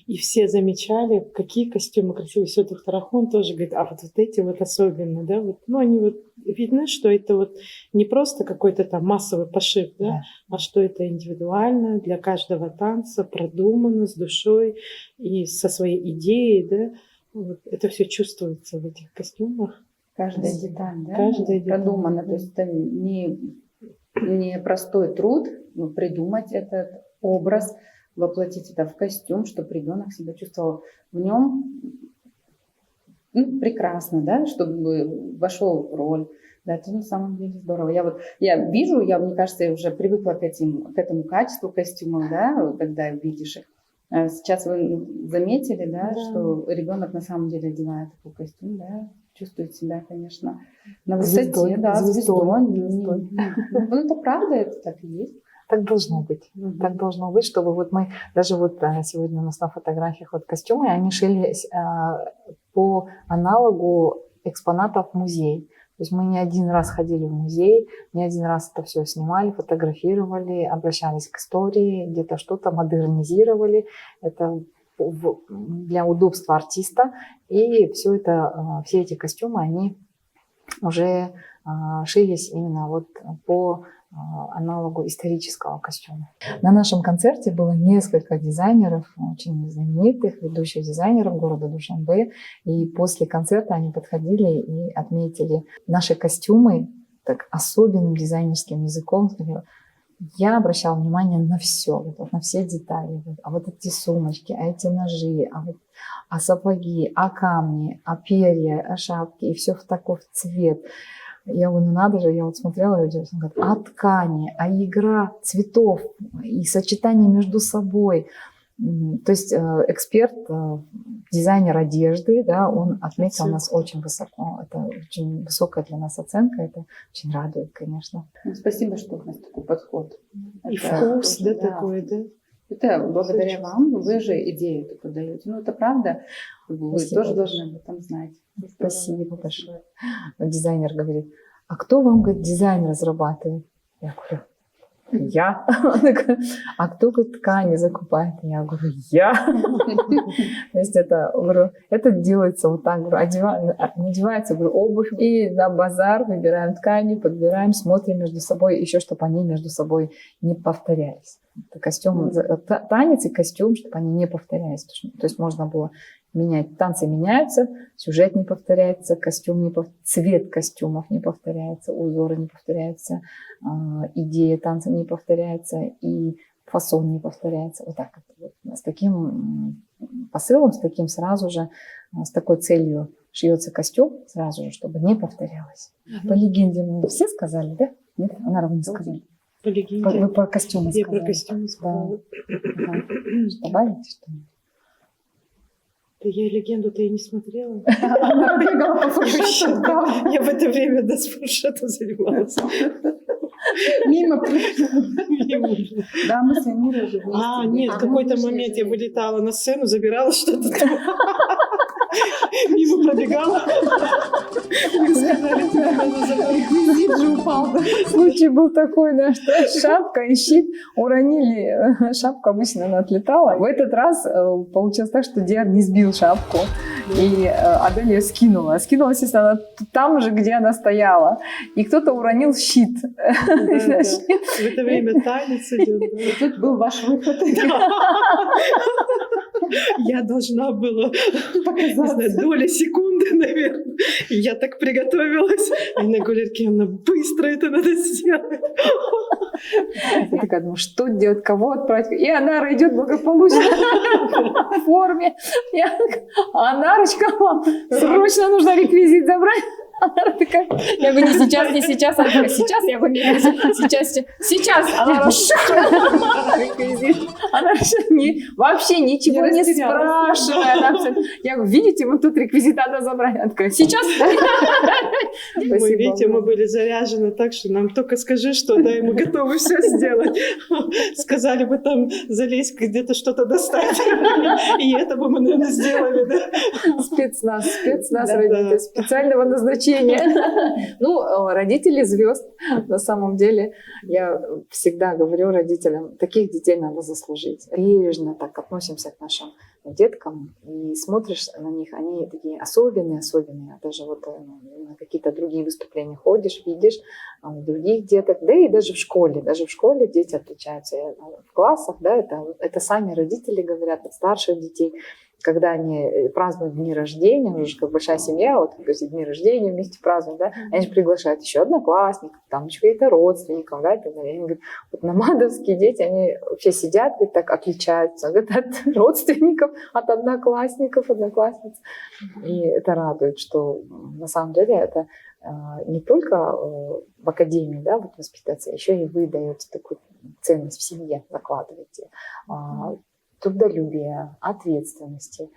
Speaker 2: и все замечали, какие костюмы красивые. Седух Тарахон тоже говорит, а вот эти вот особенно, да, вот, ну, они вот, видно, что это вот не просто какой-то там массовый пошив, да, а что это индивидуально для каждого танца, продумано, с душой и со своей идеей, да, вот, это все чувствуется в этих костюмах.
Speaker 3: Каждая деталь, да?
Speaker 2: Каждая деталь,
Speaker 3: продумана.
Speaker 2: да.
Speaker 3: То есть это не простой труд придумать этот образ, воплотить это в костюм, чтобы ребенок себя чувствовал в нем прекрасно, да, чтобы вошел в роль. Да, это на самом деле здорово. Я вижу, мне кажется, я уже привыкла к этому качеству костюмов, да, когда видишь их. Сейчас вы заметили, да, что ребенок на самом деле одевает такой костюм, да, чувствует себя, конечно, на высоте,
Speaker 1: Звездой,
Speaker 3: да, звездой.
Speaker 1: звездой.
Speaker 3: Ну, это правда, это так и есть.
Speaker 1: Так должно быть. Так должно быть, чтобы вот мы, даже вот сегодня у нас на фотографиях вот костюмы, они шились по аналогу экспонатов в музей. То есть мы не один раз ходили в музей, не один раз это все снимали, фотографировали, обращались к истории, где-то что-то модернизировали. Это для удобства артиста. И все эти костюмы, они уже шились именно вот по аналогу исторического костюма. На нашем концерте было несколько дизайнеров, очень знаменитых, ведущих дизайнеров города Душанбе. И после концерта они подходили и отметили наши костюмы так особенным дизайнерским языком. Я обращала внимание на все, на все детали. А вот эти сумочки, а эти ножи, а сапоги, а камни, а перья, а шапки, и все в такой цвет. Я говорю, ну надо же, я вот смотрела и удивилась, он говорит, а ткани, а игра цветов и сочетание между собой. То есть эксперт, дизайнер одежды, да, он отметил нас очень высоко. Это очень высокая для нас оценка, это очень радует, конечно.
Speaker 3: Спасибо, что у нас такой подход.
Speaker 2: И вкус, да, такой, да.
Speaker 3: Это благодаря вам, вы же идею такую даете. Ну, это правда, вы
Speaker 1: Спасибо
Speaker 3: тоже
Speaker 1: большое.
Speaker 3: должны об этом знать.
Speaker 1: Спасибо большое. Дизайнер говорит, а кто вам, говорит, дизайн разрабатывает? Я говорю, я. А кто, говорит, ткани закупает? Я говорю, я. То есть это делается вот так, надевается, говорю, обувь, и на базар выбираем ткани, подбираем, смотрим между собой, еще чтобы они между собой не повторялись. Костюм, танец и костюм, чтобы они не повторялись. То есть можно было менять, танцы меняются, сюжет не повторяется, костюм не цвет костюмов не повторяется, узоры не повторяются, идея танца не повторяется и фасон не повторяется. Вот так вот. С таким посылом, с таким сразу же, с такой целью шьется костюм сразу же, чтобы не повторялось. По легенде мы все сказали, да? Нет, наверное, не сказали.
Speaker 2: По легенде.
Speaker 1: Вы про костюмы сказали.
Speaker 2: Я про костюмы сказала.
Speaker 1: Да. Добавите что-нибудь?
Speaker 2: Да я легенду-то и не смотрела.
Speaker 3: Она бегала по фуршету.
Speaker 2: Я в это время с фуршетом занималась.
Speaker 3: Мимо прошло. Да, мы с Эмирой уже вместе.
Speaker 2: Нет, в какой-то момент я вылетала на сцену, забирала что-то там. Мимо пробегала. Вы сказали, тебе надо забрать. Реквизит же упал.
Speaker 1: Случай был такой, да, что шапка и щит уронили. Шапка обычно она отлетала. В этот раз получилось так, что Диар не сбил шапку. И Адель ее скинула. Скинулась, естественно, она там же, где она стояла. И кто-то уронил щит.
Speaker 2: В это время танец идет.
Speaker 3: И тут был ваш выход.
Speaker 2: Я должна была показать доли секунды, наверное. И я так приготовилась. И на Гулерке она быстро это надо сделать.
Speaker 1: Я такая думаю, что делать, кого отправить? И Анара идет благополучно в форме. А Анарочка, срочно нужно реквизит забрать. Анара такая, я говорю, не сейчас, не сейчас. Она такая, сейчас, я говорю, сейчас. Анара, реквизит. Анара вообще ничего не спрашивает. Я говорю, видите, вот тут реквизит надо забрать. Она такая, сейчас.
Speaker 2: Вы видите, мы были заряжены так, что нам только скажи, что, да, и мы готовы все сделать. Сказали бы там залезть где-то что-то достать. И это бы мы, наверное, сделали, да.
Speaker 1: Спецназ родители специального назначения. Ну, родители звезд, на самом деле, я всегда говорю родителям, таких детей надо заслужить. Бережно так относимся к нашим деткам и смотришь на них, они такие особенные. Даже вот на какие-то другие выступления ходишь, видишь других деток, да и даже в школе дети отличаются. В классах, да, это сами родители говорят от старших детей. Когда они празднуют дни рождения, уже как большая семья, вот дни рождения вместе празднуют, да, они же приглашают еще одноклассников, там еще каких-то родственников, да, и так далее. Они говорят, вот намадовские дети, они вообще сидят и так отличаются, говорят, от родственников, от одноклассников, одноклассниц. И это радует, что на самом деле это не только в академии, да, вот воспитаться, еще и вы даете такую ценность в семье, закладываете. Трудолюбия, ответственности,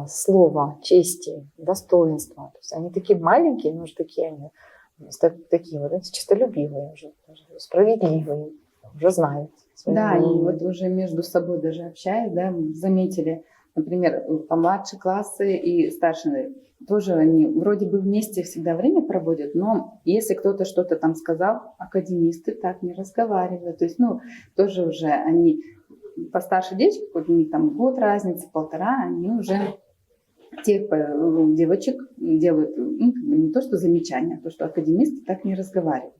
Speaker 1: слова, чести, достоинства. То есть они такие маленькие, но уже такие вот, знаете, честолюбивые, уже справедливые, уже знают.
Speaker 3: Да, и вот уже между собой даже общаясь, да, мы заметили, например, помладшие классы и старшие, тоже они вроде бы вместе всегда время проводят, но если кто-то что-то там сказал, академисты так не разговаривают. То есть, тоже уже они постарше девочки, хоть у них там год разница, 1,5, они уже тех девочек делают, не то что замечания, а то, что академисты так не разговаривают.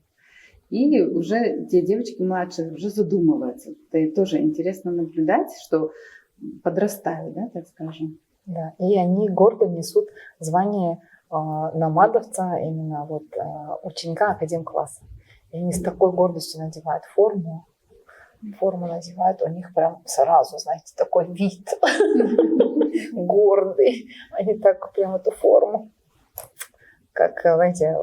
Speaker 3: И уже те девочки младшие уже задумываются. Это тоже интересно наблюдать, что подрастают, да, так скажем.
Speaker 1: Да, и они гордо несут звание намадовца, именно вот ученика академ-класса. И они с такой гордостью надевают форму надевают, у них прям сразу, знаете, такой вид гордый. Они так прям эту форму, как, знаете,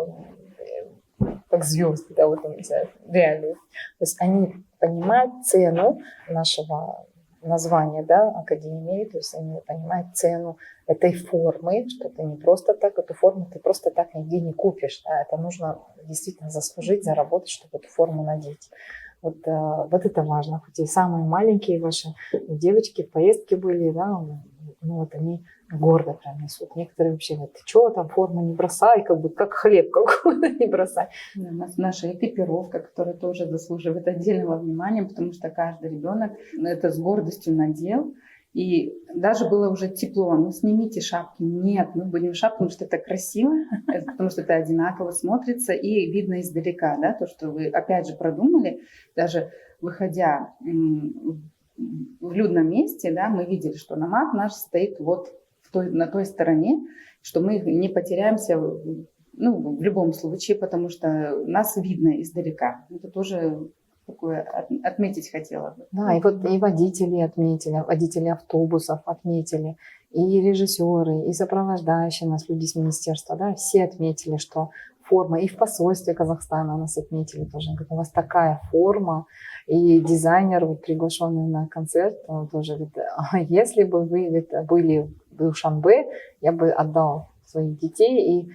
Speaker 1: как звезды, да, вот, не знаю, реально. То есть они понимают цену нашего названия, да, академии, то есть они понимают цену этой формы, что это не просто так, эту форму ты просто так нигде не купишь, да, это нужно действительно заслужить, заработать, чтобы эту форму надеть. Вот это важно, хоть и самые маленькие ваши девочки в поездке были, да, вот они гордо прям несут. Некоторые вообще говорят, ты что, там форму не бросай, как хлеб какой-то не бросай.
Speaker 3: Да, наша экипировка, которая тоже заслуживает отдельного внимания, потому что каждый ребенок это с гордостью надел. И даже было уже тепло, снимите шапки. Нет, мы будем в шапке, потому что это красиво, потому что это одинаково смотрится и видно издалека, да, то, что вы опять же продумали, даже выходя в людном месте, да, мы видели, что намад наш стоит вот на той стороне, что мы не потеряемся, в любом случае, потому что нас видно издалека. Это тоже такое отметить хотела бы.
Speaker 1: Да, и вот и водители отметили, водители автобусов отметили, и режиссеры, и сопровождающие нас люди с министерства, да, все отметили, что форма, и в посольстве Казахстана нас отметили тоже. Говорит, у вас такая форма, и дизайнер, вот, приглашенный на концерт, он тоже говорит, если бы вы были в Душанбе, я бы отдал своих детей и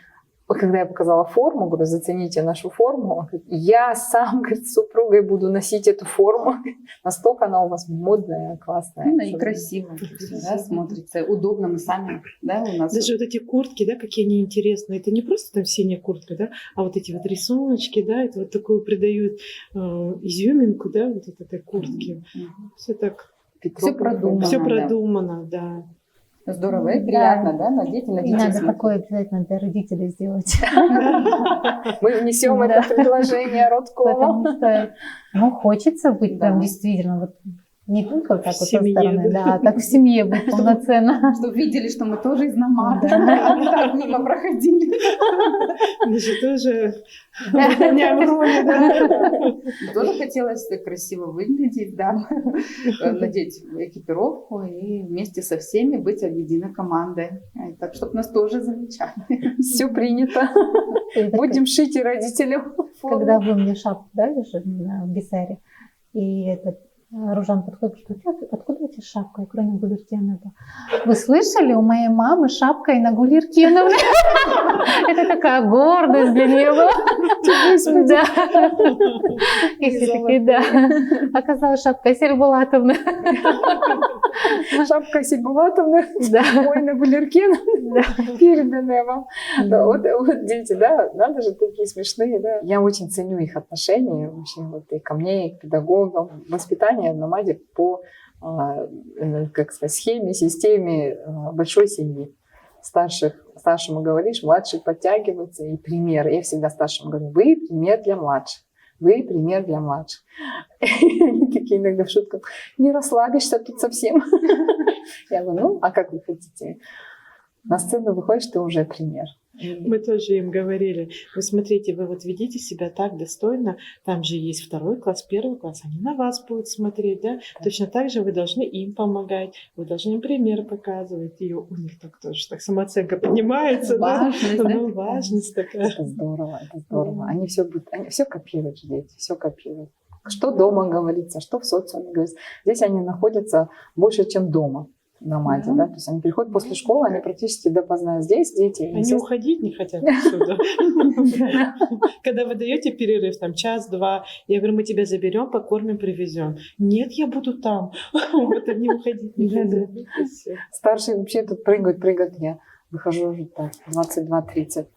Speaker 1: когда я показала форму, говорю, зацените нашу форму, он говорит, я сам, говорит, с супругой буду носить эту форму. Настолько она у вас модная, классная.
Speaker 3: Ну, и красиво, да, смотрится, удобно, мы сами, да, у нас.
Speaker 2: Даже вот эти куртки, да, какие они интересные. Это не просто там синяя куртка, да, а вот эти вот рисуночки, да, это вот такую придают изюминку, да, вот от этой куртки. Все так,
Speaker 3: Все продумано.
Speaker 2: все продумано, да.
Speaker 3: Здорово и приятно, да, надеть и на
Speaker 4: И
Speaker 3: детей
Speaker 4: надо
Speaker 3: смотреть.
Speaker 4: такое обязательно для родителей сделать.
Speaker 1: Мы внесем
Speaker 4: Да.
Speaker 1: это предложение Родкома.
Speaker 4: Потому что, ну, хочется быть
Speaker 3: Да.
Speaker 4: прям действительно вот не только вот так
Speaker 2: В
Speaker 4: вот со
Speaker 2: семье,
Speaker 4: стороны,
Speaker 2: да.
Speaker 4: да, а так в семье быть полноценно.
Speaker 3: Чтобы видели, что мы тоже из Намата,
Speaker 4: Да.
Speaker 3: не так мимо проходили.
Speaker 2: Мы же тоже выполняем роли, да.
Speaker 3: Тоже хотелось красиво выглядеть, да, надеть экипировку и вместе со всеми быть единой командой. Так, чтобы нас тоже замечали.
Speaker 1: Все принято. Будем шить и родителям.
Speaker 4: Когда вы мне шапку дали же в Гисаре, и этот Ружан подходит, что откуда у тебя шапка? Я говорю, на Гулиркеновна. Вы слышали, у моей мамы шапка и на Гулиркеновна. Это такая гордость для нее была. Да. И все такие, да. Оказалось, шапка Сербулатовна.
Speaker 1: Шапка Сибулатовна,
Speaker 4: Да.
Speaker 1: ой, на Гулеркена, переданная вам. Да, вот дети, да, надо же, такие смешные, да. Я очень ценю их отношения вообще, вот и ко мне, и к педагогам. Воспитание в Намаде по, как сказать, схеме, системе большой семьи. Старшему говоришь, младший подтягивается, и пример. Я всегда старшему говорю, вы пример для младших. Вы пример для младших. И они такие иногда в шутках, не расслабишься тут совсем. Я говорю, ну, а как вы хотите? На сцену выходишь, ты уже пример.
Speaker 2: Мы тоже им говорили, вы смотрите, вы вот ведите себя так достойно, там же есть 2 класс, 1 класс, они на вас будут смотреть, да? Точно так же вы должны им помогать, вы должны им пример показывать, и у них так тоже так самооценка поднимается,
Speaker 3: Важность,
Speaker 2: да?
Speaker 3: да?
Speaker 2: Ну, важность такая.
Speaker 1: Это здорово, это здорово. Они все копируют, дети, все копируют. Что дома говорится, что в социуме говорится. Здесь они находятся больше, чем дома. В Намаде, да, то есть они приходят после школы, они практически допоздна здесь, дети.
Speaker 2: Они уходить не хотят отсюда. Когда вы даете перерыв, там, час-два, я говорю, мы тебя заберем, покормим, привезем. Нет, я буду там. Вот они уходить не хотят.
Speaker 1: Старшие вообще тут прыгают. Я выхожу уже так, 22:30.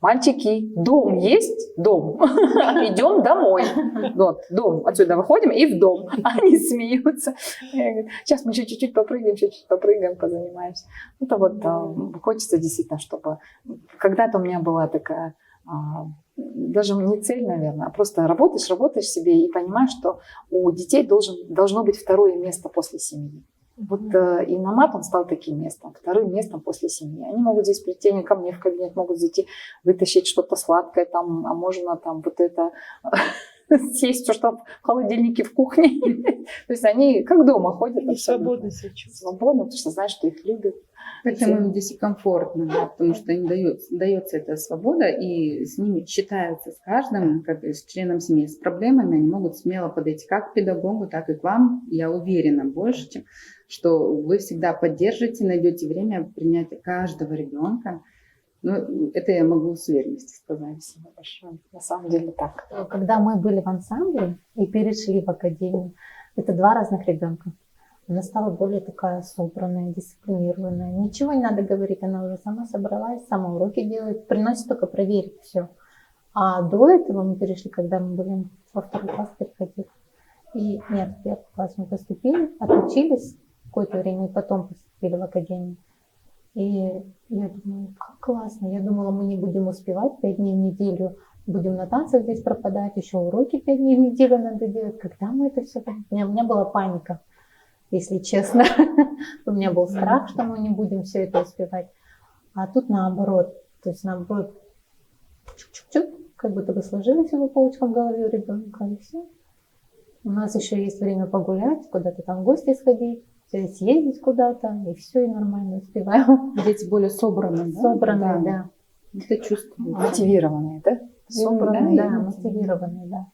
Speaker 1: Мальчики, дом есть? Дом. Идем домой. Вот, дом. Отсюда выходим и в дом. Они смеются. Я говорю, сейчас мы еще чуть-чуть попрыгаем, позанимаемся. Это вот хочется действительно, чтобы... Когда-то у меня была такая... Даже не цель, наверное, а просто работаешь себе и понимаешь, что у детей должно быть 2-е место после семьи. Вот и Намат, он стал таким местом, 2-м местом после семьи. Они могут здесь прийти, они ко мне в кабинет могут зайти, вытащить что-то сладкое, там, а можно там вот это съесть все, что в холодильнике, в кухне. То есть они как дома ходят.
Speaker 2: Они свободно себя чувствуют.
Speaker 1: Свободно, потому что знают, что их любят.
Speaker 3: Поэтому им здесь и комфортно, да, потому что им дается эта свобода, и с ними считаются с каждым, как с членом семьи, с проблемами, они могут смело подойти как к педагогу, так и к вам. Я уверена больше, чем что вы всегда поддержите, найдете время принятия каждого ребенка. Ну, это я могу с уверенностью сказать.
Speaker 1: Спасибо большое. На самом деле так.
Speaker 4: Когда мы были в ансамбле и перешли в академию, это 2 разных ребенка. Она стала более такая собранная, дисциплинированная. Ничего не надо говорить, она уже сама собралась, сама уроки делает, приносит только проверить все. А до этого мы перешли, когда мы были во 2 класс переходили. И нет, в 1 класс мы поступили, отучились какое-то время, и потом поступили в академию. И я думаю, как классно. Я думала, мы не будем успевать 5 дней в неделю, будем на танцах здесь пропадать, еще уроки 5 дней в неделю надо делать. Когда мы это все... У меня была паника, если честно. У меня был страх, что мы не будем все это успевать. А тут наоборот. То есть наоборот, чук-чук-чук, как будто бы сложилась его полочка в голове у ребенка, и все. У нас еще есть время погулять, куда-то там в гости сходить, съездить куда-то, и все, и нормально успеваем.
Speaker 3: Дети более собранные, да?
Speaker 4: Собранные, да.
Speaker 3: Это чувствуется.
Speaker 1: Мотивированные, да?
Speaker 4: Собранные, да,
Speaker 3: и
Speaker 4: мотивированные, да.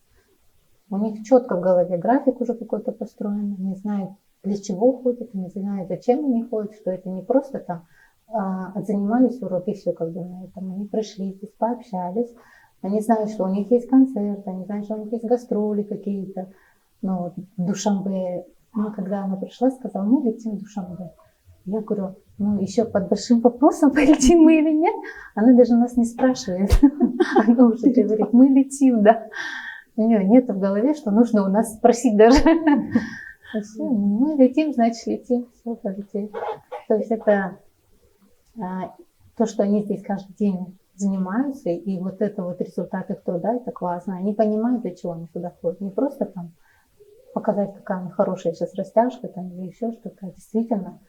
Speaker 4: У них четко в голове график уже какой-то построен, они знают, для чего ходят, они знают, зачем они ходят, что это не просто там отзанимались уроки, все как бы на этом. Они пришли, здесь пообщались. Они знают, что у них есть концерт, они знают, что у них есть гастроли какие-то. Ну, вот в Душанбе, ну, когда она пришла, сказала, мы летим в Душанбе. Я говорю, ну, еще под большим вопросом, полетим мы или нет. Она даже нас не спрашивает. Она уже говорит, мы летим, да. У нее нет в голове, что нужно у нас спросить даже. Все, мы летим, значит летим, все, полетели. То есть это то, что они здесь каждый день занимаются, и вот это вот результат их труда, это классно. Они понимают, для чего они сюда ходят. Не просто там показать, какая у них хорошая сейчас растяжка там, или еще что-то, а действительно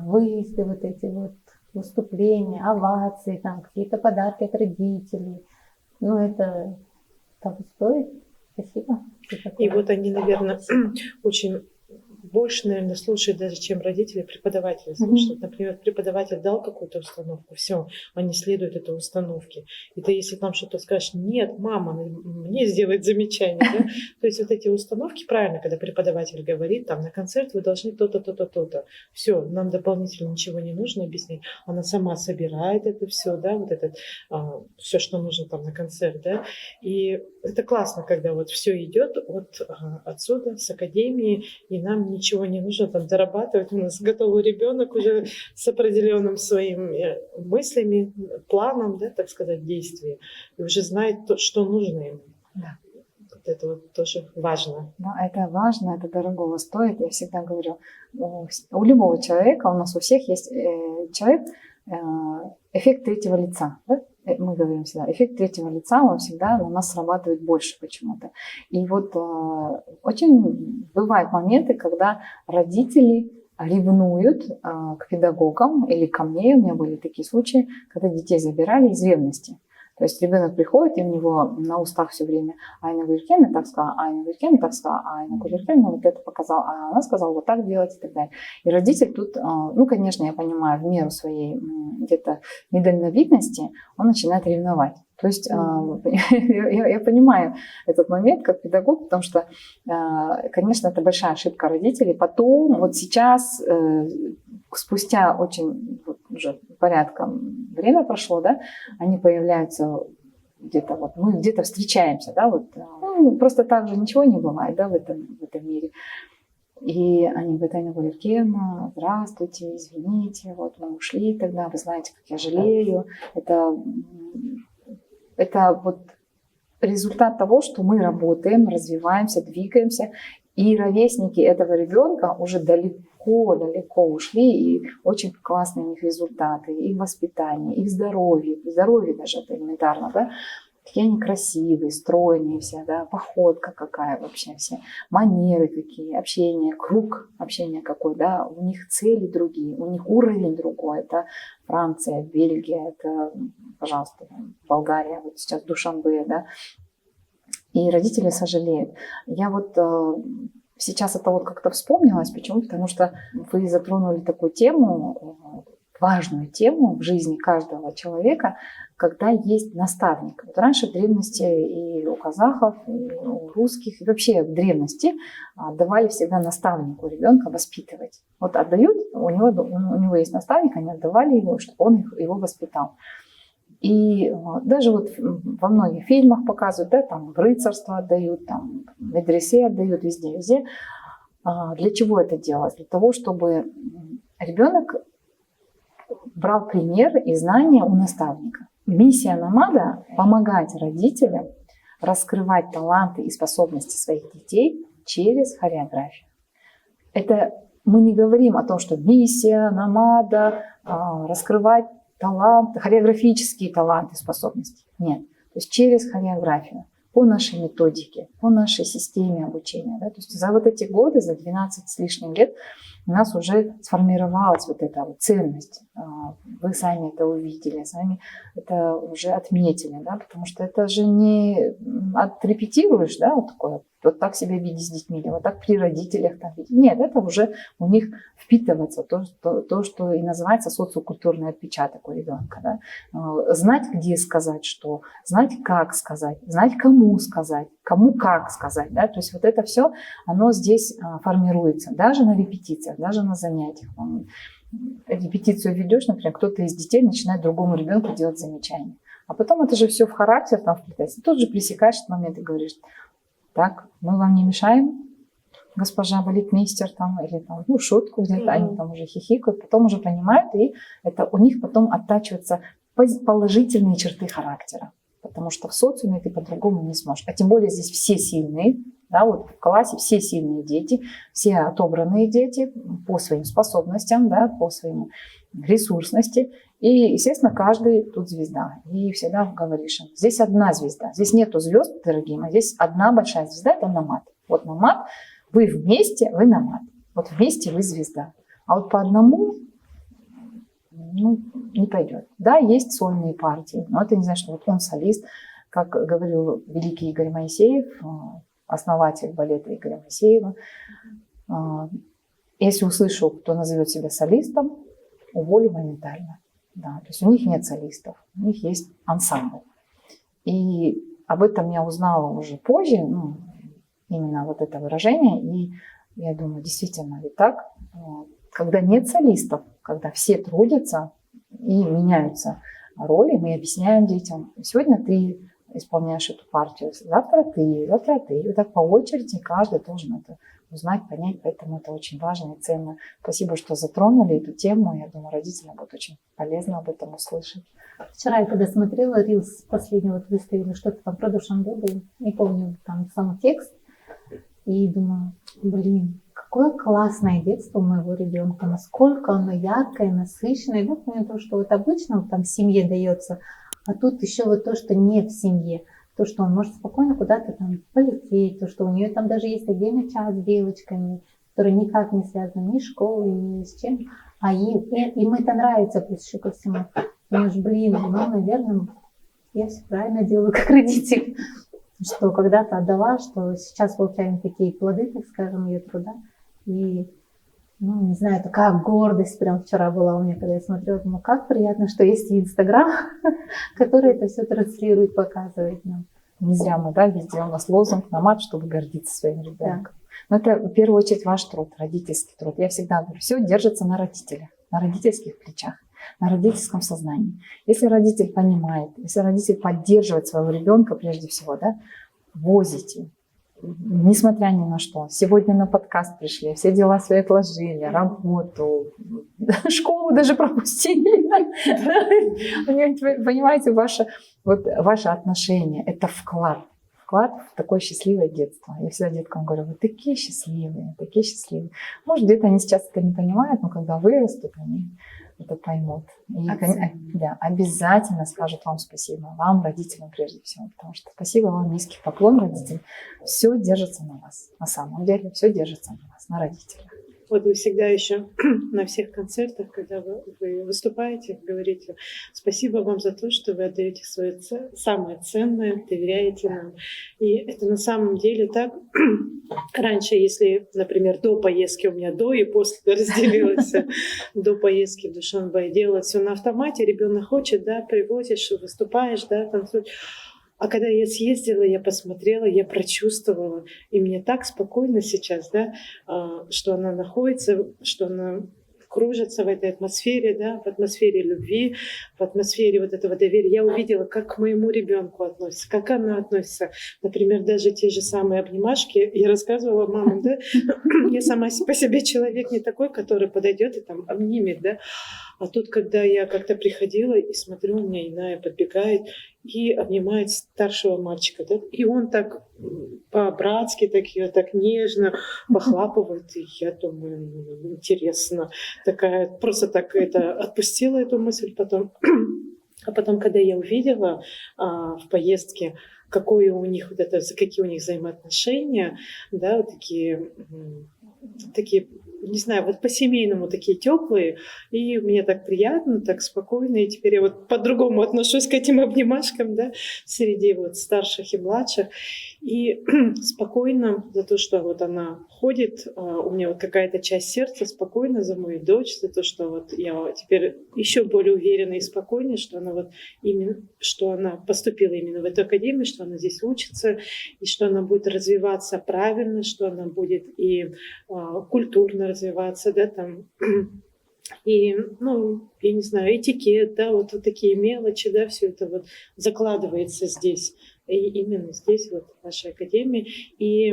Speaker 4: выезды, вот эти вот выступления, овации, там какие-то подарки от родителей. Ну, это того стоит. Спасибо.
Speaker 2: И вот они, наверное, очень больше, наверное, слушают даже, чем родители, преподаватели слушают. Например, преподаватель дал какую-то установку, все, они следуют этой установке. И ты, если там что-то скажешь, нет, мама, мне сделает замечание, да? То есть вот эти установки, правильно, когда преподаватель говорит, там, на концерт вы должны то-то, то-то, то-то. Все, нам дополнительно ничего не нужно объяснять. Она сама собирает это все, да, вот это, все, что нужно там на концерт, да. И это классно, когда вот все идет отсюда, с академии, и нам ничего не нужно там дорабатывать. У нас готовый ребенок уже с определенным своими мыслями, планом, да, так сказать, действий. И уже знает то, что нужно ему.
Speaker 1: Да.
Speaker 2: Вот это вот тоже важно.
Speaker 1: Да, это важно, это дорогого стоит. Я всегда говорю, у любого человека, у нас у всех есть эффект третьего лица. Да? Мы говорим всегда, эффект третьего лица, он всегда на нас срабатывает больше почему-то. И вот очень бывают моменты, когда родители ревнуют к педагогам или ко мне. У меня были такие случаи, когда детей забирали из ревности. То есть ребенок приходит, и у него на устах все время Айна Гулькена так сказала, Айна Гулькена так сказала, Айна Гулькена вот это показала, а она сказала вот так делать и так далее. И родитель тут, ну, конечно, я понимаю, в меру своей где-то недальновидности, он начинает ревновать. То есть я понимаю этот момент как педагог, потому что, конечно, это большая ошибка родителей. Потом, вот сейчас, спустя очень уже порядком время прошло, да, они появляются где-то, вот мы где-то встречаемся, да, вот, ну, просто так же ничего не бывает, да, в этом мире. И они говорят, Айна Гулькена, здравствуйте, извините, вот мы ушли тогда, вы знаете, как я жалею. Это вот результат того, что мы работаем, развиваемся, двигаемся, и ровесники этого ребенка уже далеко ушли, и очень классные у них результаты и в воспитании, и в здоровье даже это элементарно, да, какие они красивые, стройные все, да, походка какая вообще, все манеры какие, общение, круг общения какой, да, у них цели другие, у них уровень другой, это Франция, Бельгия, это, пожалуйста, Болгария, вот сейчас Душанбе, да, и родители сожалеют. Я вот сейчас это вот как-то вспомнилось, почему? Потому что вы затронули такую тему, важную тему в жизни каждого человека, когда есть наставник. Вот раньше в древности и у казахов, и у русских, и вообще в древности отдавали всегда наставнику ребенка воспитывать. Вот отдают, у него есть наставник, они отдавали его, чтобы он его воспитал. И даже вот во многих фильмах показывают, да, там в рыцарство отдают, там в медресе отдают, везде. Для чего это делалось? Для того, чтобы ребенок брал пример и знания у наставника. Миссия намада – помогать родителям раскрывать таланты и способности своих детей через хореографию. Это мы не говорим о том, что миссия намада раскрывать талант, хореографические таланты, способности. Нет. То есть через хореографию, по нашей методике, по нашей системе обучения. Да? То есть за вот эти годы, за 12 с лишним лет у нас уже сформировалась вот эта вот ценность. Вы сами это увидели, сами это уже отметили, да? Потому что это же не отрепетируешь, да, вот такое. Вот так себя видеть с детьми, или вот так при родителях там видеть. Нет, это уже у них впитывается, то, что и называется социокультурный отпечаток у ребенка. Да? Знать, где сказать что, знать, как сказать, знать, кому сказать, кому как сказать. Да? То есть вот это все, оно здесь формируется, даже на репетициях, даже на занятиях. репетицию ведешь, например, кто-то из детей начинает другому ребенку делать замечания. А потом это же все в характер там вплетается. Тут же пресекаешь этот момент и говоришь: так, мы вам не мешаем, госпожа балетмейстер, там, или там, ну, шутку где-то, они там уже хихикают, потом уже понимают, и это у них потом оттачиваются положительные черты характера. Потому что в социуме ты по-другому не сможешь. А тем более здесь все сильные, да, вот в классе все сильные дети, все отобранные дети по своим способностям, да, по своему ресурсности. И, естественно, каждый тут звезда. И всегда говоришь им: здесь одна звезда. Здесь нету звезд, дорогие мои, здесь одна большая звезда, это намат. Вот намат, вы вместе, вы намат. Вот вместе вы звезда. А вот по одному, ну, не пойдет. Да, есть сольные партии, но это не значит, что вот он солист. Как говорил великий Игорь Моисеев, основатель балета Игоря Моисеева: если услышу, кто назовет себя солистом, уволю моментально. Да, то есть у них нет солистов, у них есть ансамбль. И об этом я узнала уже позже, ну, именно вот это выражение. И я думаю, действительно, ведь так, когда нет солистов, когда все трудятся и меняются роли, мы объясняем детям: сегодня ты исполняешь эту партию, завтра ты, завтра ты. И так по очереди каждый должен это узнать, понять, поэтому это очень важно и ценно. Спасибо, что затронули эту тему. Я думаю, родителям будет очень полезно об этом услышать.
Speaker 4: Вчера я когда смотрела рилс, последний вот выставили, что-то там про Душанбе было, не помню там сам текст, и думаю, блин, какое классное детство у моего ребенка, насколько оно яркое, насыщенное. Я помню то, что вот обычно там в семье дается, а тут еще вот то, что не в семье. То, что он может спокойно куда-то там полететь, то, что у нее там даже есть отдельный час с девочками, который никак не связан ни с школой, ни с чем. А им это нравится, плюс еще ко всему. Думаешь, блин, ну, наверное, я все правильно делаю как родитель. Что когда-то отдала, что сейчас получаем такие плоды, так скажем, ее труда. И, ну, не знаю, такая гордость прям вчера была у меня, когда я смотрела. Думаю, как приятно, что есть и Инстаграм, который это все транслирует, показывает нам.
Speaker 1: Не зря мы, да, везде у нас лозунг «намат», чтобы гордиться своим ребенком. Но это в первую очередь ваш труд, родительский труд. Я всегда говорю, все держится на родителях, на родительских плечах, на родительском сознании. Если родитель понимает, если родитель поддерживает своего ребенка, прежде всего, да, возите, несмотря ни на что. Сегодня на подкаст пришли, все дела свои отложили, работу, школу даже пропустили. Понимаете, ваше отношение – это вклад в такое счастливое детство. Я всегда деткам говорю: вы такие счастливые, такие счастливые. Может, где-то они сейчас это не понимают, но когда вырастут, они это поймут. И да, обязательно скажут вам спасибо, вам, родителям, прежде всего. Потому что спасибо вам, низкий поклон, родителям. Все держится на вас. На самом деле все держится на вас, на родителях.
Speaker 2: Вот вы всегда еще на всех концертах, когда вы выступаете, говорите: спасибо вам за то, что вы отдаете свое самое ценное, доверяете нам. И это на самом деле так. Раньше, если, например, до поездки, у меня до и после разделилось, до поездки в Душанбе, делать все на автомате, ребенок хочет, да, привозишь, выступаешь, да, танцуешь. А когда я съездила, я посмотрела, я прочувствовала, и мне так спокойно сейчас, да, что она находится, что она кружится в этой атмосфере, да, в атмосфере любви, в атмосфере вот этого доверия. Я увидела, как к моему ребенку относится, как она относится. Например, даже те же самые обнимашки. Я рассказывала мамам, да, я сама по себе человек не такой, который подойдет и там обнимет, да. А тут, когда я как-то приходила и смотрю, у меня Иная подбегает и обнимает старшего мальчика, да, и он так по-братски, так ее так нежно похлапывает, и я думаю, интересно, такая, просто так это отпустила эту мысль потом. А потом, когда я увидела в поездке, какие у них взаимоотношения, да, вот такие, не знаю, вот по-семейному такие теплые, и мне так приятно, так спокойно, и теперь я вот по-другому отношусь к этим обнимашкам, да, среди вот старших и младших, и спокойно за то, что вот она ходит, у меня вот какая-то часть сердца спокойна за мою дочь, за то, что вот я теперь еще более уверена и спокойнее, что она вот именно, что она поступила именно в эту академию, что она здесь учится, и что она будет развиваться правильно, что она будет и культурно развиваться, да, там И, ну, я не знаю, этикет, да, вот такие мелочи, да, все это вот закладывается здесь. И именно здесь, вот, в нашей академии. И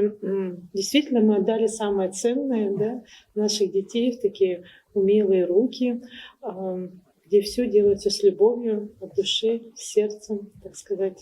Speaker 2: действительно мы отдали самое ценное, да, наших детей в такие умелые руки, где все делается с любовью, от души, сердцем, так сказать.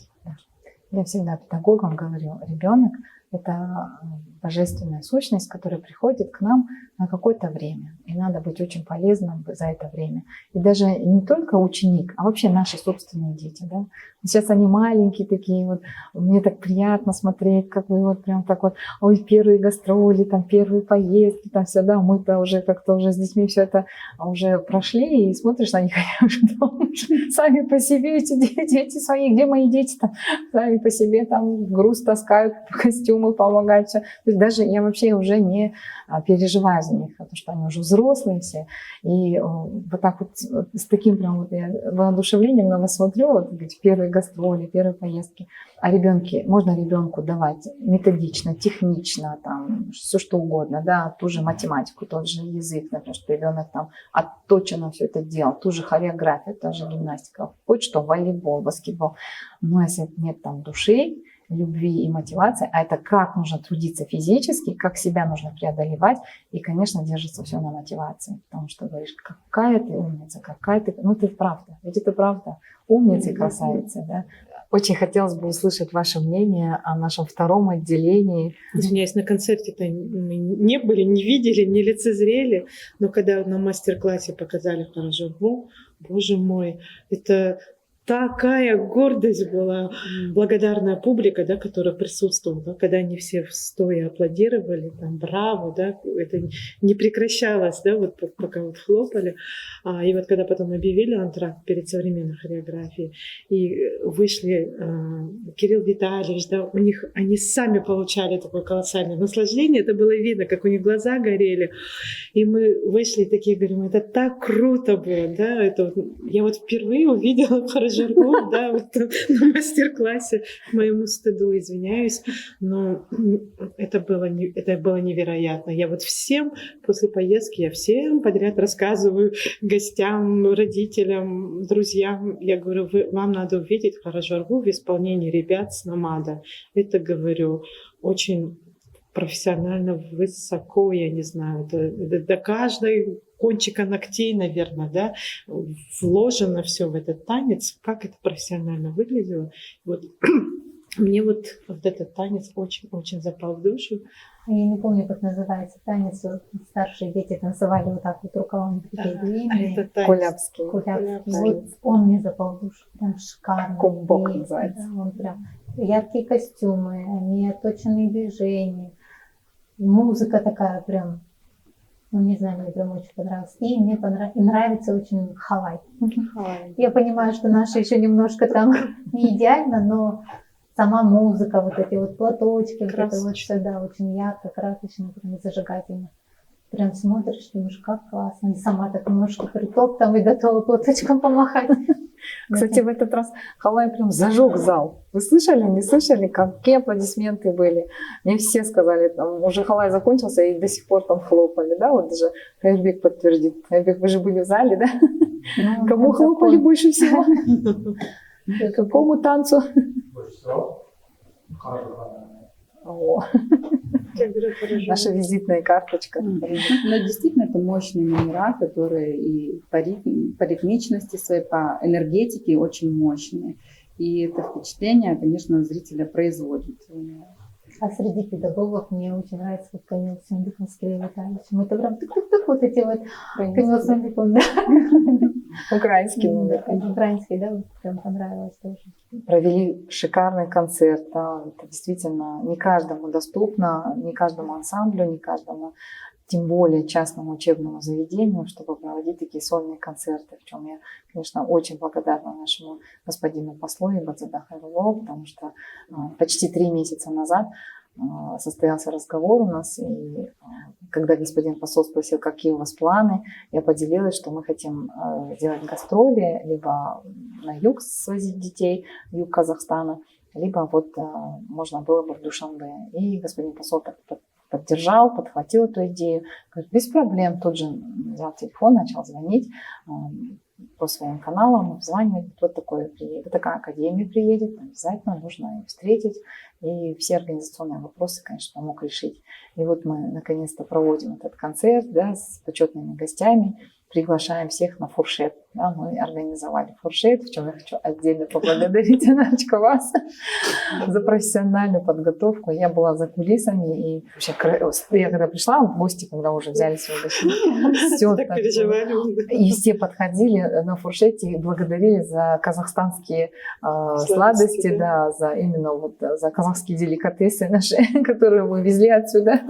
Speaker 1: Я всегда педагогам говорю, ребенок — это божественная сущность, которая приходит к нам на какое-то время. И надо быть очень полезным за это время. И даже не только ученик, а вообще наши собственные дети. Да? Сейчас они маленькие такие, вот, мне так приятно смотреть, как вы вот прям так вот, ой, первые гастроли, там, первые поездки, там все, да, мы-то уже как-то уже с детьми все это уже прошли, и смотришь на них, они уже сами по себе, эти дети свои, где мои дети там, сами по себе там груз таскают, костюмы помогают, все. То есть даже я вообще уже не переживаю за них, потому что они уже взрослые все. И вот так вот с таким прям вот я воодушевлением на вас смотрю, вот говорите, первые гастроли, первые поездки. А ребенке, можно ребенку давать методично, технично, там, все что угодно, да, ту же математику, тот же язык, например, что ребенок там отточенно все это делал, ту же хореографию, та же гимнастика, хоть что, волейбол, баскетбол. Но если нет там души, любви и мотивации, а это как нужно трудиться физически, как себя нужно преодолевать, и, конечно, держится все на мотивации, потому что говоришь, какая ты умница, какая ты, ну ты правда, ведь это правда, умница и красавица, да. Очень хотелось бы услышать ваше мнение о нашем втором отделении.
Speaker 2: Извиняюсь, на концерте-то мы не были, не видели, не лицезрели, но когда на мастер-классе показали Хорожогу, боже мой, это такая гордость была, благодарная публика, да, которая присутствовала, когда они все стоя аплодировали, там, браво, да, это не прекращалось, да, вот пока вот хлопали. И вот когда потом объявили антракт перед современной хореографией, и вышли Кирилл Витальевич, да, у них, они сами получали такое колоссальное наслаждение, это было видно, как у них глаза горели, и мы вышли такие, говорим, это так круто было, да, это вот, я вот впервые увидела хорошо жаргон, да, вот на мастер-классе, к моему стыду, извиняюсь, но это было невероятно. Я вот всем после поездки, я всем подряд рассказываю гостям, родителям, друзьям, я говорю, вам надо увидеть Хорожогу в исполнении ребят с Намада. Это, говорю, очень профессионально, высоко, я не знаю, до каждой кончика ногтей, наверное, да, вложено все в этот танец, как это профессионально выглядело. Вот мне вот этот танец очень запал в душу.
Speaker 4: Я не помню, как называется танец. Старшие дети танцевали вот так вот рукавами такие длинные.
Speaker 1: Кулябский.
Speaker 4: Вот он мне запал в душу. Прям шикарно.
Speaker 1: Кумбок называется.
Speaker 4: Да, он прям яркие костюмы, они отточенные движения. Музыка такая прям, ну не знаю, мне прям очень понравилось. И мне нравится очень Хавай. Я понимаю, что наши еще немножко там не идеально, но сама музыка, вот эти вот платочки, вот это вот все, да, очень ярко, красочно, прям зажигательно. Прям смотришь, думаешь, как классно. И сама так немножко притоп там и готова платочком помахать.
Speaker 1: Кстати, в этот раз Халай прям зажег зал. Вы слышали, не слышали, какие аплодисменты были? Мне все сказали, там, уже Халай закончился и до сих пор там хлопали, да? Вот даже Хайрбек подтвердит. Хайрбек, вы же были в зале, да?
Speaker 4: Ну,
Speaker 1: кому хлопали больше всего? Какому танцу? О, наша визитная карточка.
Speaker 3: Но действительно это мощные номера, которые и по ритмичности своей, по энергетике очень мощные. И это впечатление, конечно, зрителя производит.
Speaker 4: А среди педагогов мне очень нравится, как Камил Сандыков с Кириллом Витальевичем. Это прям так вот эти вот Камил Сандыков, да.
Speaker 1: Украинский номер.
Speaker 4: Украинский, да, вот прям понравилось тоже.
Speaker 1: Провели шикарный концерт. Да. Это действительно не каждому доступно, не каждому ансамблю, не каждому, тем более частному учебному заведению, чтобы проводить такие сольные концерты. В чем я, конечно, очень благодарна нашему господину послу Ибадзада Хайруллову, потому что почти 3 месяца назад состоялся разговор у нас, и когда господин посол спросил, какие у вас планы, я поделилась, что мы хотим сделать гастроли, либо на юг свозить детей, юг Казахстана, либо вот можно было бы в Душанбе. И господин посол так
Speaker 5: поддержал, подхватил эту идею. Говорит, без проблем. Тут же взял телефон, начал звонить по своим каналам, обзванивать. Вот такая академия приедет, обязательно нужно их встретить. И все организационные вопросы, конечно, помог решить. И вот мы наконец-то проводим этот концерт, да, с почетными гостями. Приглашаем всех на фуршет. Да, мы организовали фуршет, в чем я хочу отдельно поблагодарить Анарочка вас за профессиональную подготовку. Я была за кулисами, и вообще, я когда пришла в гости, когда уже взяли свое угощение, все
Speaker 2: Так
Speaker 5: так,
Speaker 2: переживали.
Speaker 5: и все подходили на фуршете и благодарили за казахстанские сладости, да, за именно вот за казахские деликатесы наши, которые мы везли отсюда,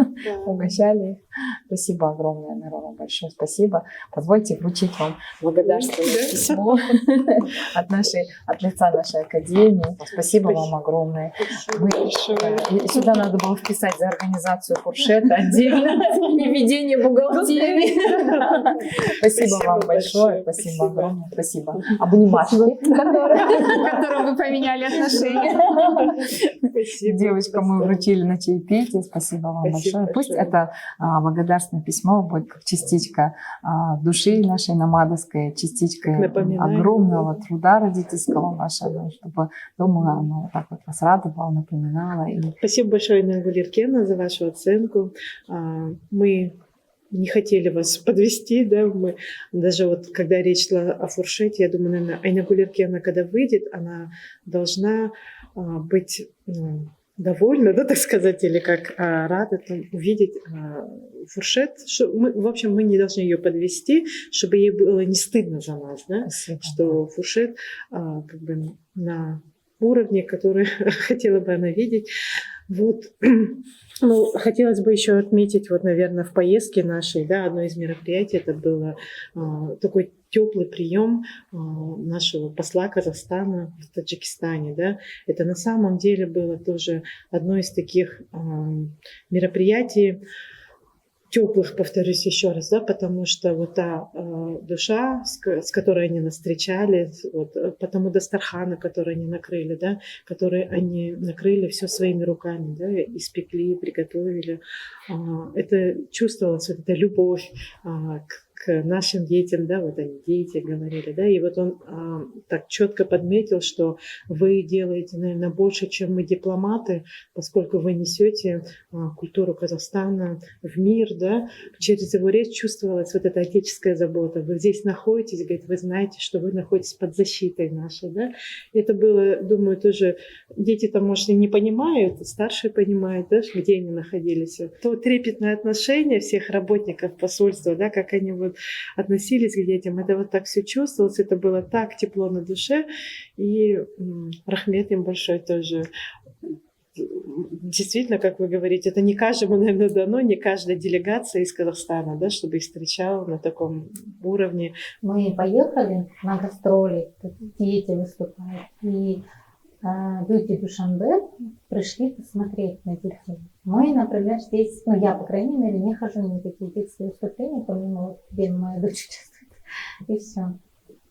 Speaker 5: угощали их. Спасибо огромное, Нарова, большое спасибо. Позвольте вручить вам благодарственное письмо от лица нашей академии. Спасибо вам огромное. И сюда надо было вписать за организацию фуршета отдельно и ведение бухгалтерии. Спасибо вам большое. Спасибо огромное. Спасибо. А бумажки, которым вы поменяли отношения. Девочкам мы вручили на чаепитие. Спасибо вам большое. Пусть это благодарственное письмо будет как частичка души нашей намадовской, частичкой огромного труда родительского вашего, чтобы дома оно вот так вот вас радовало, напоминало.
Speaker 2: Спасибо большое, Айнагуль Еркена, за вашу оценку. Мы не хотели вас подвести, да, мы даже вот когда речь шла о фуршете, я думаю, наверное, Айнагуль Еркена, когда выйдет, она должна быть довольна, да, так сказать, или как рада увидеть фуршет. В общем, мы не должны ее подвести, чтобы ей было не стыдно за нас, да, что фуршет как бы на уровне, который хотела бы она видеть. Вот. Ну, хотелось бы еще отметить, вот, наверное, в поездке нашей, да, одно из мероприятий, это было такой теплый прием нашего посла Казахстана в Таджикистане, да. Это на самом деле было тоже одно из таких мероприятий, теплых, повторюсь еще раз, да, потому что вот та душа, с которой они нас встречали, вот, по тому дастархану, который они накрыли, да, который они накрыли все своими руками, да, испекли, приготовили, это чувствовалась вот эта любовь к нашим детям, да, вот они дети говорили, да, и вот он так четко подметил, что вы делаете, наверное, больше, чем мы дипломаты, поскольку вы несете культуру Казахстана в мир, да, через его речь чувствовалась вот эта отеческая забота. Вы здесь находитесь, говорит, вы знаете, что вы находитесь под защитой нашей, да. Это было, думаю, тоже дети-то, может, и не понимают, старшие понимают, да, где они находились. То трепетное отношение всех работников посольства, да, как они вот относились к детям, это вот так все чувствовалось, это было так тепло на душе, и рахмет им большой тоже. Действительно, как вы говорите, это не каждому, наверное, дано, не каждая делегация из Казахстана, да, чтобы их встречала на таком уровне.
Speaker 4: Мы поехали на гастроли, дети выступают, и люди Душанбе пришли посмотреть на детей. Мы, например, здесь, ну я, по крайней мере, не хожу на никакие детские выступления, помимо вот, где моя дочь участвует, и все.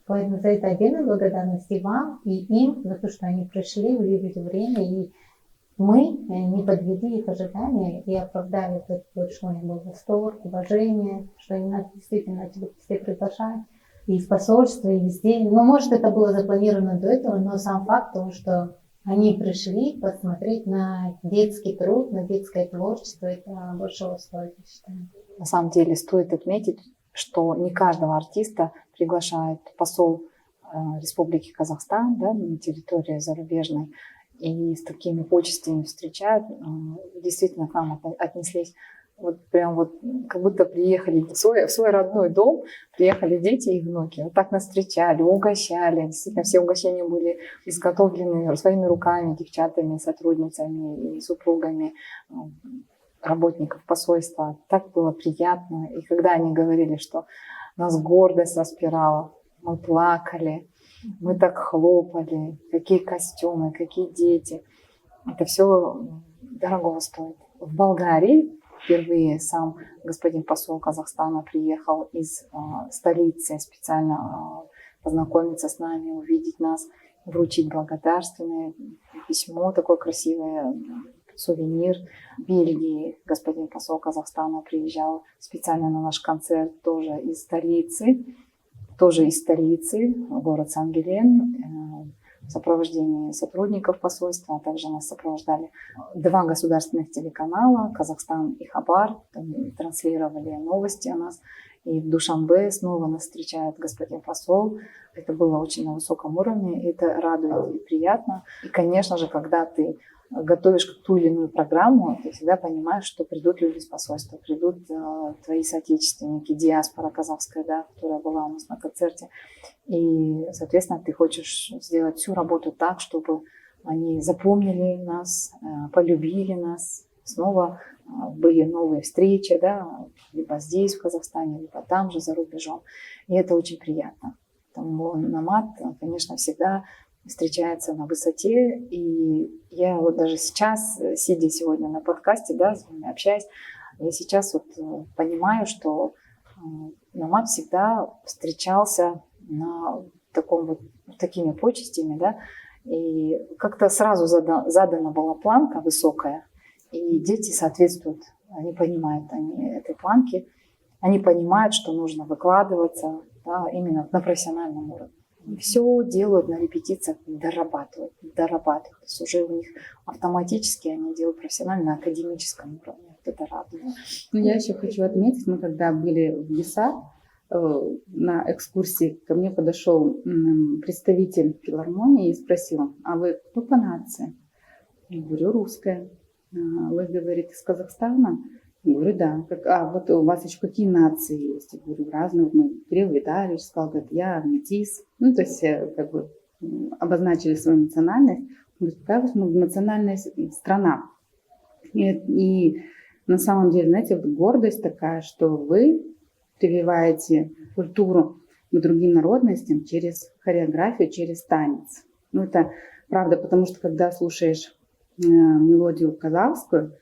Speaker 4: Поэтому за это отдельная благодарность и вам, и им, за то, что они пришли, уделили время, и мы не подвели их ожидания и оправдали этот большой был восторг, уважение, что они нас действительно начали все приглашать. И из посольства, и везде. Ну, может, это было запланировано до этого, но сам факт того, что они пришли посмотреть на детский труд, на детское творчество, это большого стоит, я считаю.
Speaker 5: На самом деле стоит отметить, что не каждого артиста приглашает посол Республики Казахстан, да, на территории зарубежной, и с такими почестями встречают. Действительно, к нам отнеслись вот прям вот как будто приехали в свой родной дом, приехали дети и внуки. Вот так нас встречали, угощали. Действительно, все угощения были изготовлены своими руками, девчатами, сотрудницами и супругами работников посольства. Так было приятно. И когда они говорили, что нас гордость распирала, мы плакали, мы так хлопали, какие костюмы, какие дети. Это все дорого стоит. В Болгарии впервые сам господин посол Казахстана приехал из столицы специально познакомиться с нами, увидеть нас, вручить благодарственное письмо такое красивое, сувенир. В Бельгии господин посол Казахстана приезжал специально на наш концерт тоже из столицы, город Сан-Гелен, в сопровождении сотрудников посольства. Также нас сопровождали 2 государственных телеканала, Казахстан и Хабар, транслировали новости о нас. И в Душанбе снова нас встречает господин посол. Это было очень на высоком уровне, и это радует и приятно. И, конечно же, когда ты готовишь ту или иную программу, ты всегда понимаешь, что придут люди с посольства, придут твои соотечественники, диаспора казахская, да, которая была у нас на концерте. И, соответственно, ты хочешь сделать всю работу так, чтобы они запомнили нас, полюбили нас, снова были новые встречи, да, либо здесь, в Казахстане, либо там же, за рубежом. И это очень приятно. Поэтому Номад, конечно, всегда встречается на высоте. И я вот даже сейчас, сидя сегодня на подкасте, да, с вами общаюсь, я сейчас вот понимаю, что Номад всегда встречался на такими почестями, да, и как-то сразу задана была планка высокая, и дети соответствуют, они понимают этой планке, они понимают, что нужно выкладываться, да, именно на профессиональном уровне. Все делают на репетициях, дорабатывают. То есть уже у них автоматически они делают профессионально на академическом уровне. Вот это радует.
Speaker 3: Я еще хочу отметить, мы когда были в ГИСА, на экскурсии ко мне подошел представитель филармонии и спросил: а вы кто по нации? Я говорю: русская. Вы, говорит, из Казахстана? Я говорю: да. А вот у вас еще какие нации есть? Я говорю: разные. Мы Кирилл Витальевич сказал, говорит, я метис. Ну, то есть как бы обозначили свою национальность. Он говорит: какая у вас национальная страна? И на самом деле, знаете, вот гордость такая, что вы прививаете культуру к другим народностям через хореографию, через танец. Ну, это правда, потому что когда слушаешь мелодию казахскую,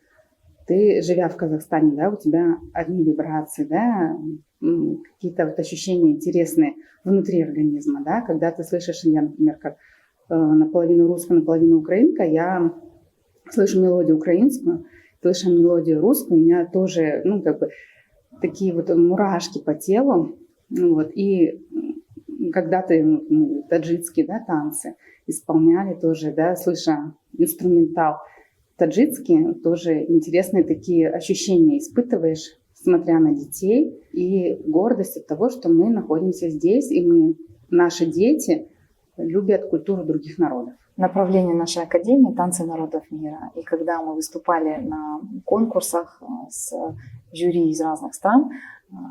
Speaker 3: ты, живя в Казахстане, да, у тебя одни вибрации, да, какие-то вот ощущения интересные внутри организма, да, когда ты слышишь, я, например, как наполовину русская, наполовину украинка, я слышу мелодию украинскую, слышу мелодию русскую, у меня тоже, ну, как бы такие вот мурашки по телу, ну, вот, и когда-то таджикские, да, танцы исполняли тоже, да, слыша инструментал таджикский, тоже интересные такие ощущения испытываешь, смотря на детей, и гордость от того, что мы находимся здесь, и наши дети любят культуру других народов.
Speaker 5: Направление нашей академии – танцы народов мира. И когда мы выступали на конкурсах с жюри из разных стран,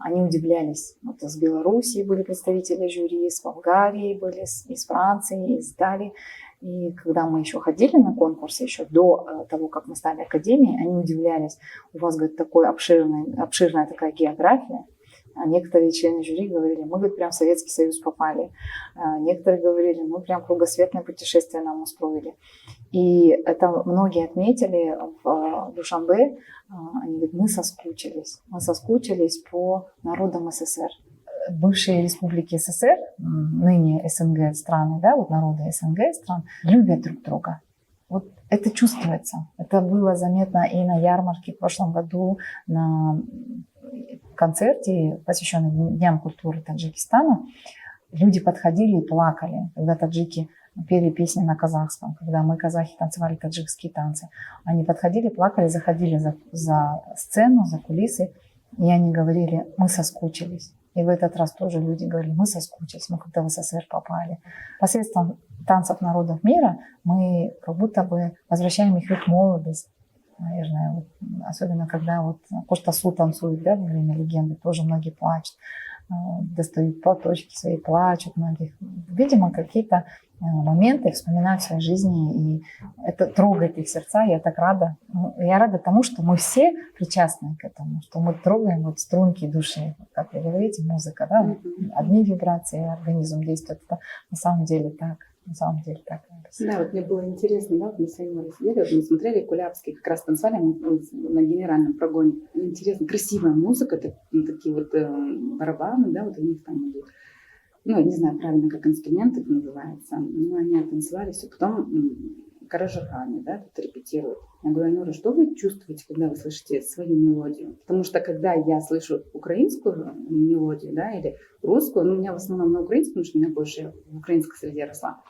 Speaker 5: они удивлялись. Вот из Белоруссии были представители жюри, из Болгарии были, из Франции, из Италии. И когда мы еще ходили на конкурсы, еще до того, как мы стали академией, они удивлялись. У вас, говорит, такая обширная такая география. А некоторые члены жюри говорили: мы, говорит, прям в Советский Союз попали. Некоторые говорили: мы прям кругосветное путешествие нам устроили. И это многие отметили в Душанбе. Они говорят: мы соскучились по народам СССР. Бывшие республики СССР, ныне СНГ страны, да, вот народы СНГ стран, любят друг друга. Вот это чувствуется. Это было заметно и на ярмарке в прошлом году, на концерте, посвященном Дням культуры Таджикистана. Люди подходили и плакали, когда таджики пели песни на казахском, когда мы, казахи, танцевали таджикские танцы. Они подходили, плакали, заходили за сцену, за кулисы, и они говорили: мы соскучились. И в этот раз тоже люди говорили: мы соскучились, мы когда в СССР попали. Посредством танцев народов мира мы как будто бы возвращаем их в их молодость. Наверное, вот, особенно когда вот Коштасу танцует, да, во время легенды, тоже многие плачут, достают платочки свои, плачут многих. Видимо, какие-то моменты вспоминают в своей жизни, и это трогает их сердца. Я так рада. Я рада тому, что мы все причастны к этому, что мы трогаем вот струнки души. Как вы говорите, музыка, да? Одни вибрации, организм действует. Это на самом деле так. На самом деле так.
Speaker 3: Да, вот мне было интересно, да, вот мы с вами сидели, вот мы смотрели Кулябский, как раз танцевали на генеральном прогоне. Интересно, красивая музыка, такие вот барабаны, да, вот у них там идут. Ну, не знаю правильно, как инструмент это называется, но они танцевали все. Потом гаражами, да, тут репетируют. Я говорю: Айнура, что вы чувствуете, когда вы слышите свою мелодию? Потому что когда я слышу украинскую мелодию, да, или русскую, ну, у меня в основном на украинском, потому что у меня больше в украинской среде росла,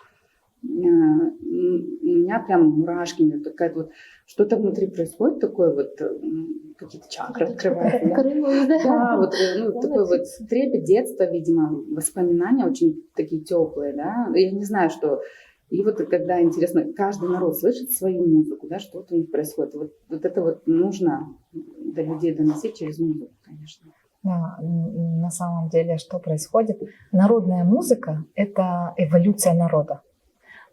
Speaker 3: у меня прям мурашки, какая-то вот что-то внутри происходит такое вот, какие-то чакры открываются. Да, вот такой вот трепет детства, видимо, воспоминания очень такие теплые, да. Я не знаю, что. И вот когда интересно, каждый народ слышит свою музыку, да, что вот у них происходит. Вот это вот нужно до людей доносить через музыку, конечно.
Speaker 5: Да, на самом деле, что происходит? Народная музыка – это эволюция народа.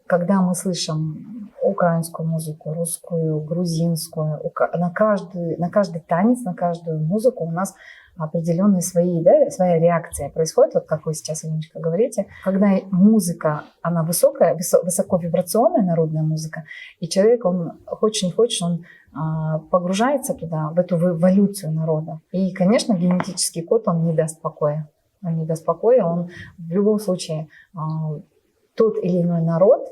Speaker 5: Когда мы слышим украинскую музыку, русскую, грузинскую, на каждый танец, на каждую музыку у нас определенные своя реакция происходит, вот как вы сейчас, Инночка, говорите. Когда музыка, она высокая, высоковибрационная народная музыка, и человек, он хочет не хочет, он погружается туда, в эту эволюцию народа. И, конечно, генетический код, он не даст покоя. Он не даст покоя, он в любом случае... Тот или иной народ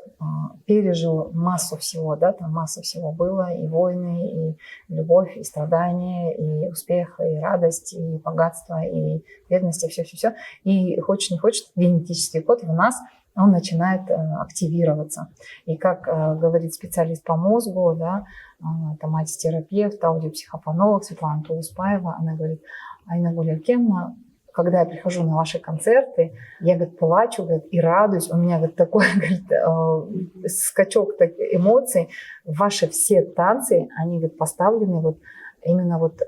Speaker 5: пережил массу всего, да, там масса всего было, и войны, и любовь, и страдания, и успех, и радость, и богатство, и бедность, и все-все-все. И хочешь не хочешь, генетический код в нас, он начинает активироваться. И как говорит специалист по мозгу, да, это мать-терапевт, аудиопсихофонолог Светлана Тулуспаева, она говорит: Айна Гулякемна, когда я прихожу на ваши концерты, я, говорит, плачу, говорит, и радуюсь. У меня, говорит, такой, говорит, скачок эмоций. Ваши все танцы, они, говорит, поставлены вот именно вот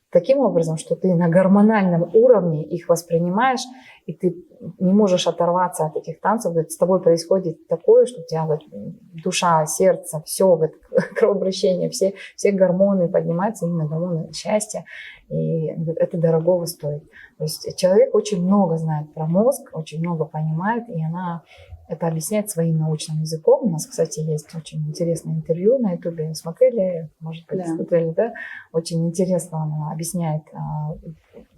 Speaker 5: таким образом, что ты на гормональном уровне их воспринимаешь, и ты не можешь оторваться от этих танцев. Говорит, с тобой происходит такое, что у тебя, говорит, душа, сердце, все, говорит, кровообращение, все гормоны поднимаются, именно гормоны счастья. И, говорит, это дорогого стоит. То есть человек очень много знает про мозг, очень много понимает, и она это объясняет своим научным языком. У нас, кстати, есть очень интересное интервью на Ютубе. Смотрели, может быть, смотрели, да? Очень интересно она объясняет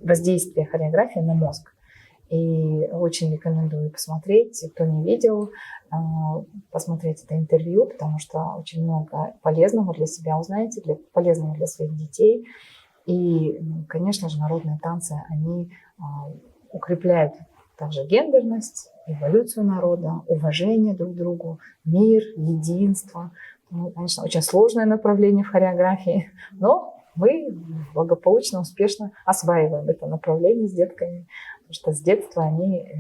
Speaker 5: воздействие хореографии на мозг. И очень рекомендую посмотреть, кто не видел, посмотреть это интервью, потому что очень много полезного для себя узнаете, полезного для своих детей. И, конечно же, народные танцы, они укрепляют также гендерность, эволюцию народа, уважение друг к другу, мир, единство. Ну, конечно, очень сложное направление в хореографии, но мы благополучно, успешно осваиваем это направление с детками, потому что с детства они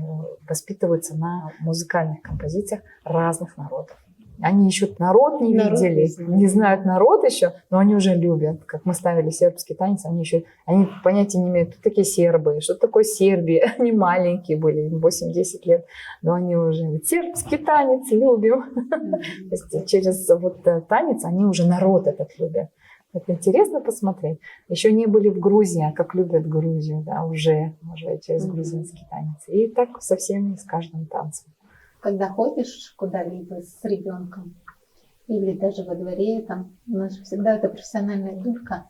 Speaker 5: воспитываются на музыкальных композициях разных народов. Они еще народ не видели, не знают народ еще, но они уже любят. Как мы ставили сербский танец, они понятия не имеют, кто такие сербы, что такое Сербия. Они маленькие были, 8-10 лет, но они уже говорят: сербский танец любим. То есть через вот танец они уже народ этот любят. Это интересно посмотреть. Еще не были в Грузии, а как любят Грузию, да, уже через грузинский танец. И так со всеми, с каждым танцем.
Speaker 4: Когда ходишь куда-либо с ребенком или даже во дворе, там у нас же всегда это профессиональная дурка,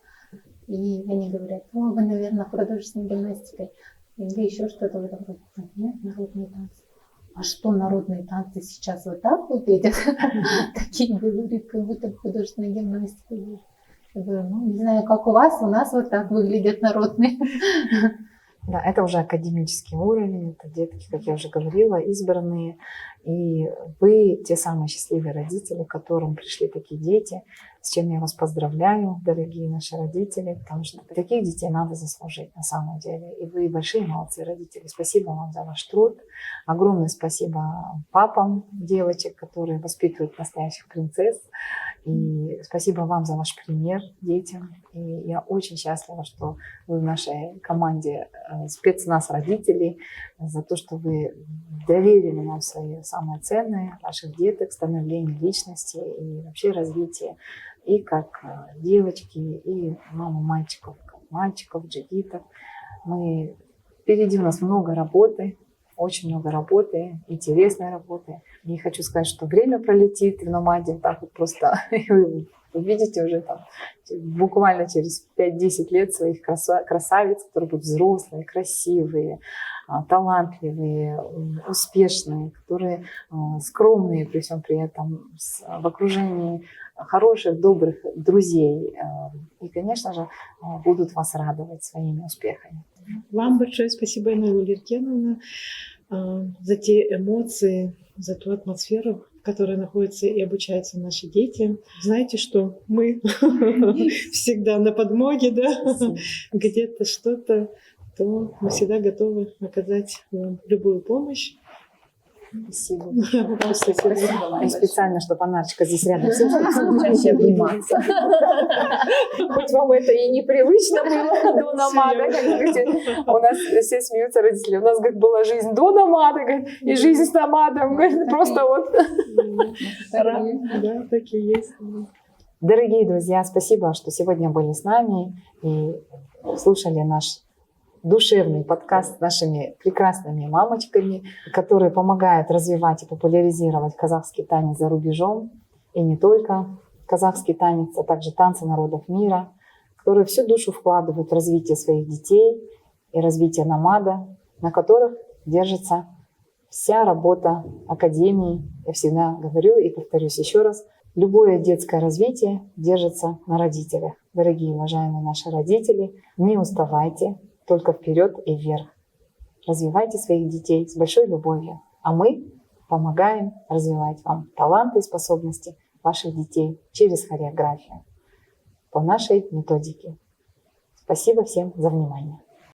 Speaker 4: и они говорят: о, вы, наверное, художественной гимнастикой или еще что-то в этом роде. Нет, народные танцы. А что народные танцы сейчас вот так выглядят? Такие, говорит, как будто художественная гимнастика. Я говорю: ну, не знаю, как у нас вот так выглядят народные.
Speaker 5: Да, это уже академический уровень, это детки, как я уже говорила, избранные. И вы те самые счастливые родители, к которым пришли такие дети, с чем я вас поздравляю, дорогие наши родители, потому что таких детей надо заслужить на самом деле. И вы большие молодцы, родители. Спасибо вам за ваш труд. Огромное спасибо папам девочек, которые воспитывают настоящих принцесс. И спасибо вам за ваш пример детям. И я очень счастлива, что вы в нашей команде спецназ родителей, за то, что вы доверили нам свои самые ценные, ваших деток, становление личности и вообще развитие. И как девочки, и мамы мальчиков, джигитов. Впереди у нас много работы. Очень много работы, интересной работы. Не хочу сказать, что время пролетит в Номаде, так вот просто вы увидите уже там буквально через 5-10 лет своих красавиц, которые будут взрослые, красивые, талантливые, успешные, которые скромные при всем при этом, в окружении хороших, добрых друзей. И, конечно же, будут вас радовать своими успехами.
Speaker 2: Вам большое спасибо, Инна Гергеновна, за те эмоции, за ту атмосферу, в которой находятся и обучаются наши дети. Знаете, что мы всегда на подмоге, да? Где-то что-то, то мы всегда готовы оказать вам любую помощь.
Speaker 5: Спасибо.
Speaker 2: Спасибо.
Speaker 5: И специально, чтобы Анарочка здесь рядом сидела, чаще обниматься. Хоть вам это и непривычно было до намада, как говорите, у нас все смеются родители. У нас, говорит, была жизнь до намада, говорит, и жизнь с намадом, говорит, просто вот.
Speaker 2: Да, так и есть.
Speaker 5: Дорогие друзья, спасибо, что сегодня были с нами и слушали наш душевный подкаст с нашими прекрасными мамочками, которые помогают развивать и популяризировать казахский танец за рубежом. И не только казахский танец, а также танцы народов мира, которые всю душу вкладывают в развитие своих детей и развитие намада, на которых держится вся работа Академии. Я всегда говорю и повторюсь еще раз, любое детское развитие держится на родителях. Дорогие уважаемые наши родители, не уставайте, только вперед и вверх. Развивайте своих детей с большой любовью, а мы помогаем развивать вам таланты и способности ваших детей через хореографию по нашей методике. Спасибо всем за внимание.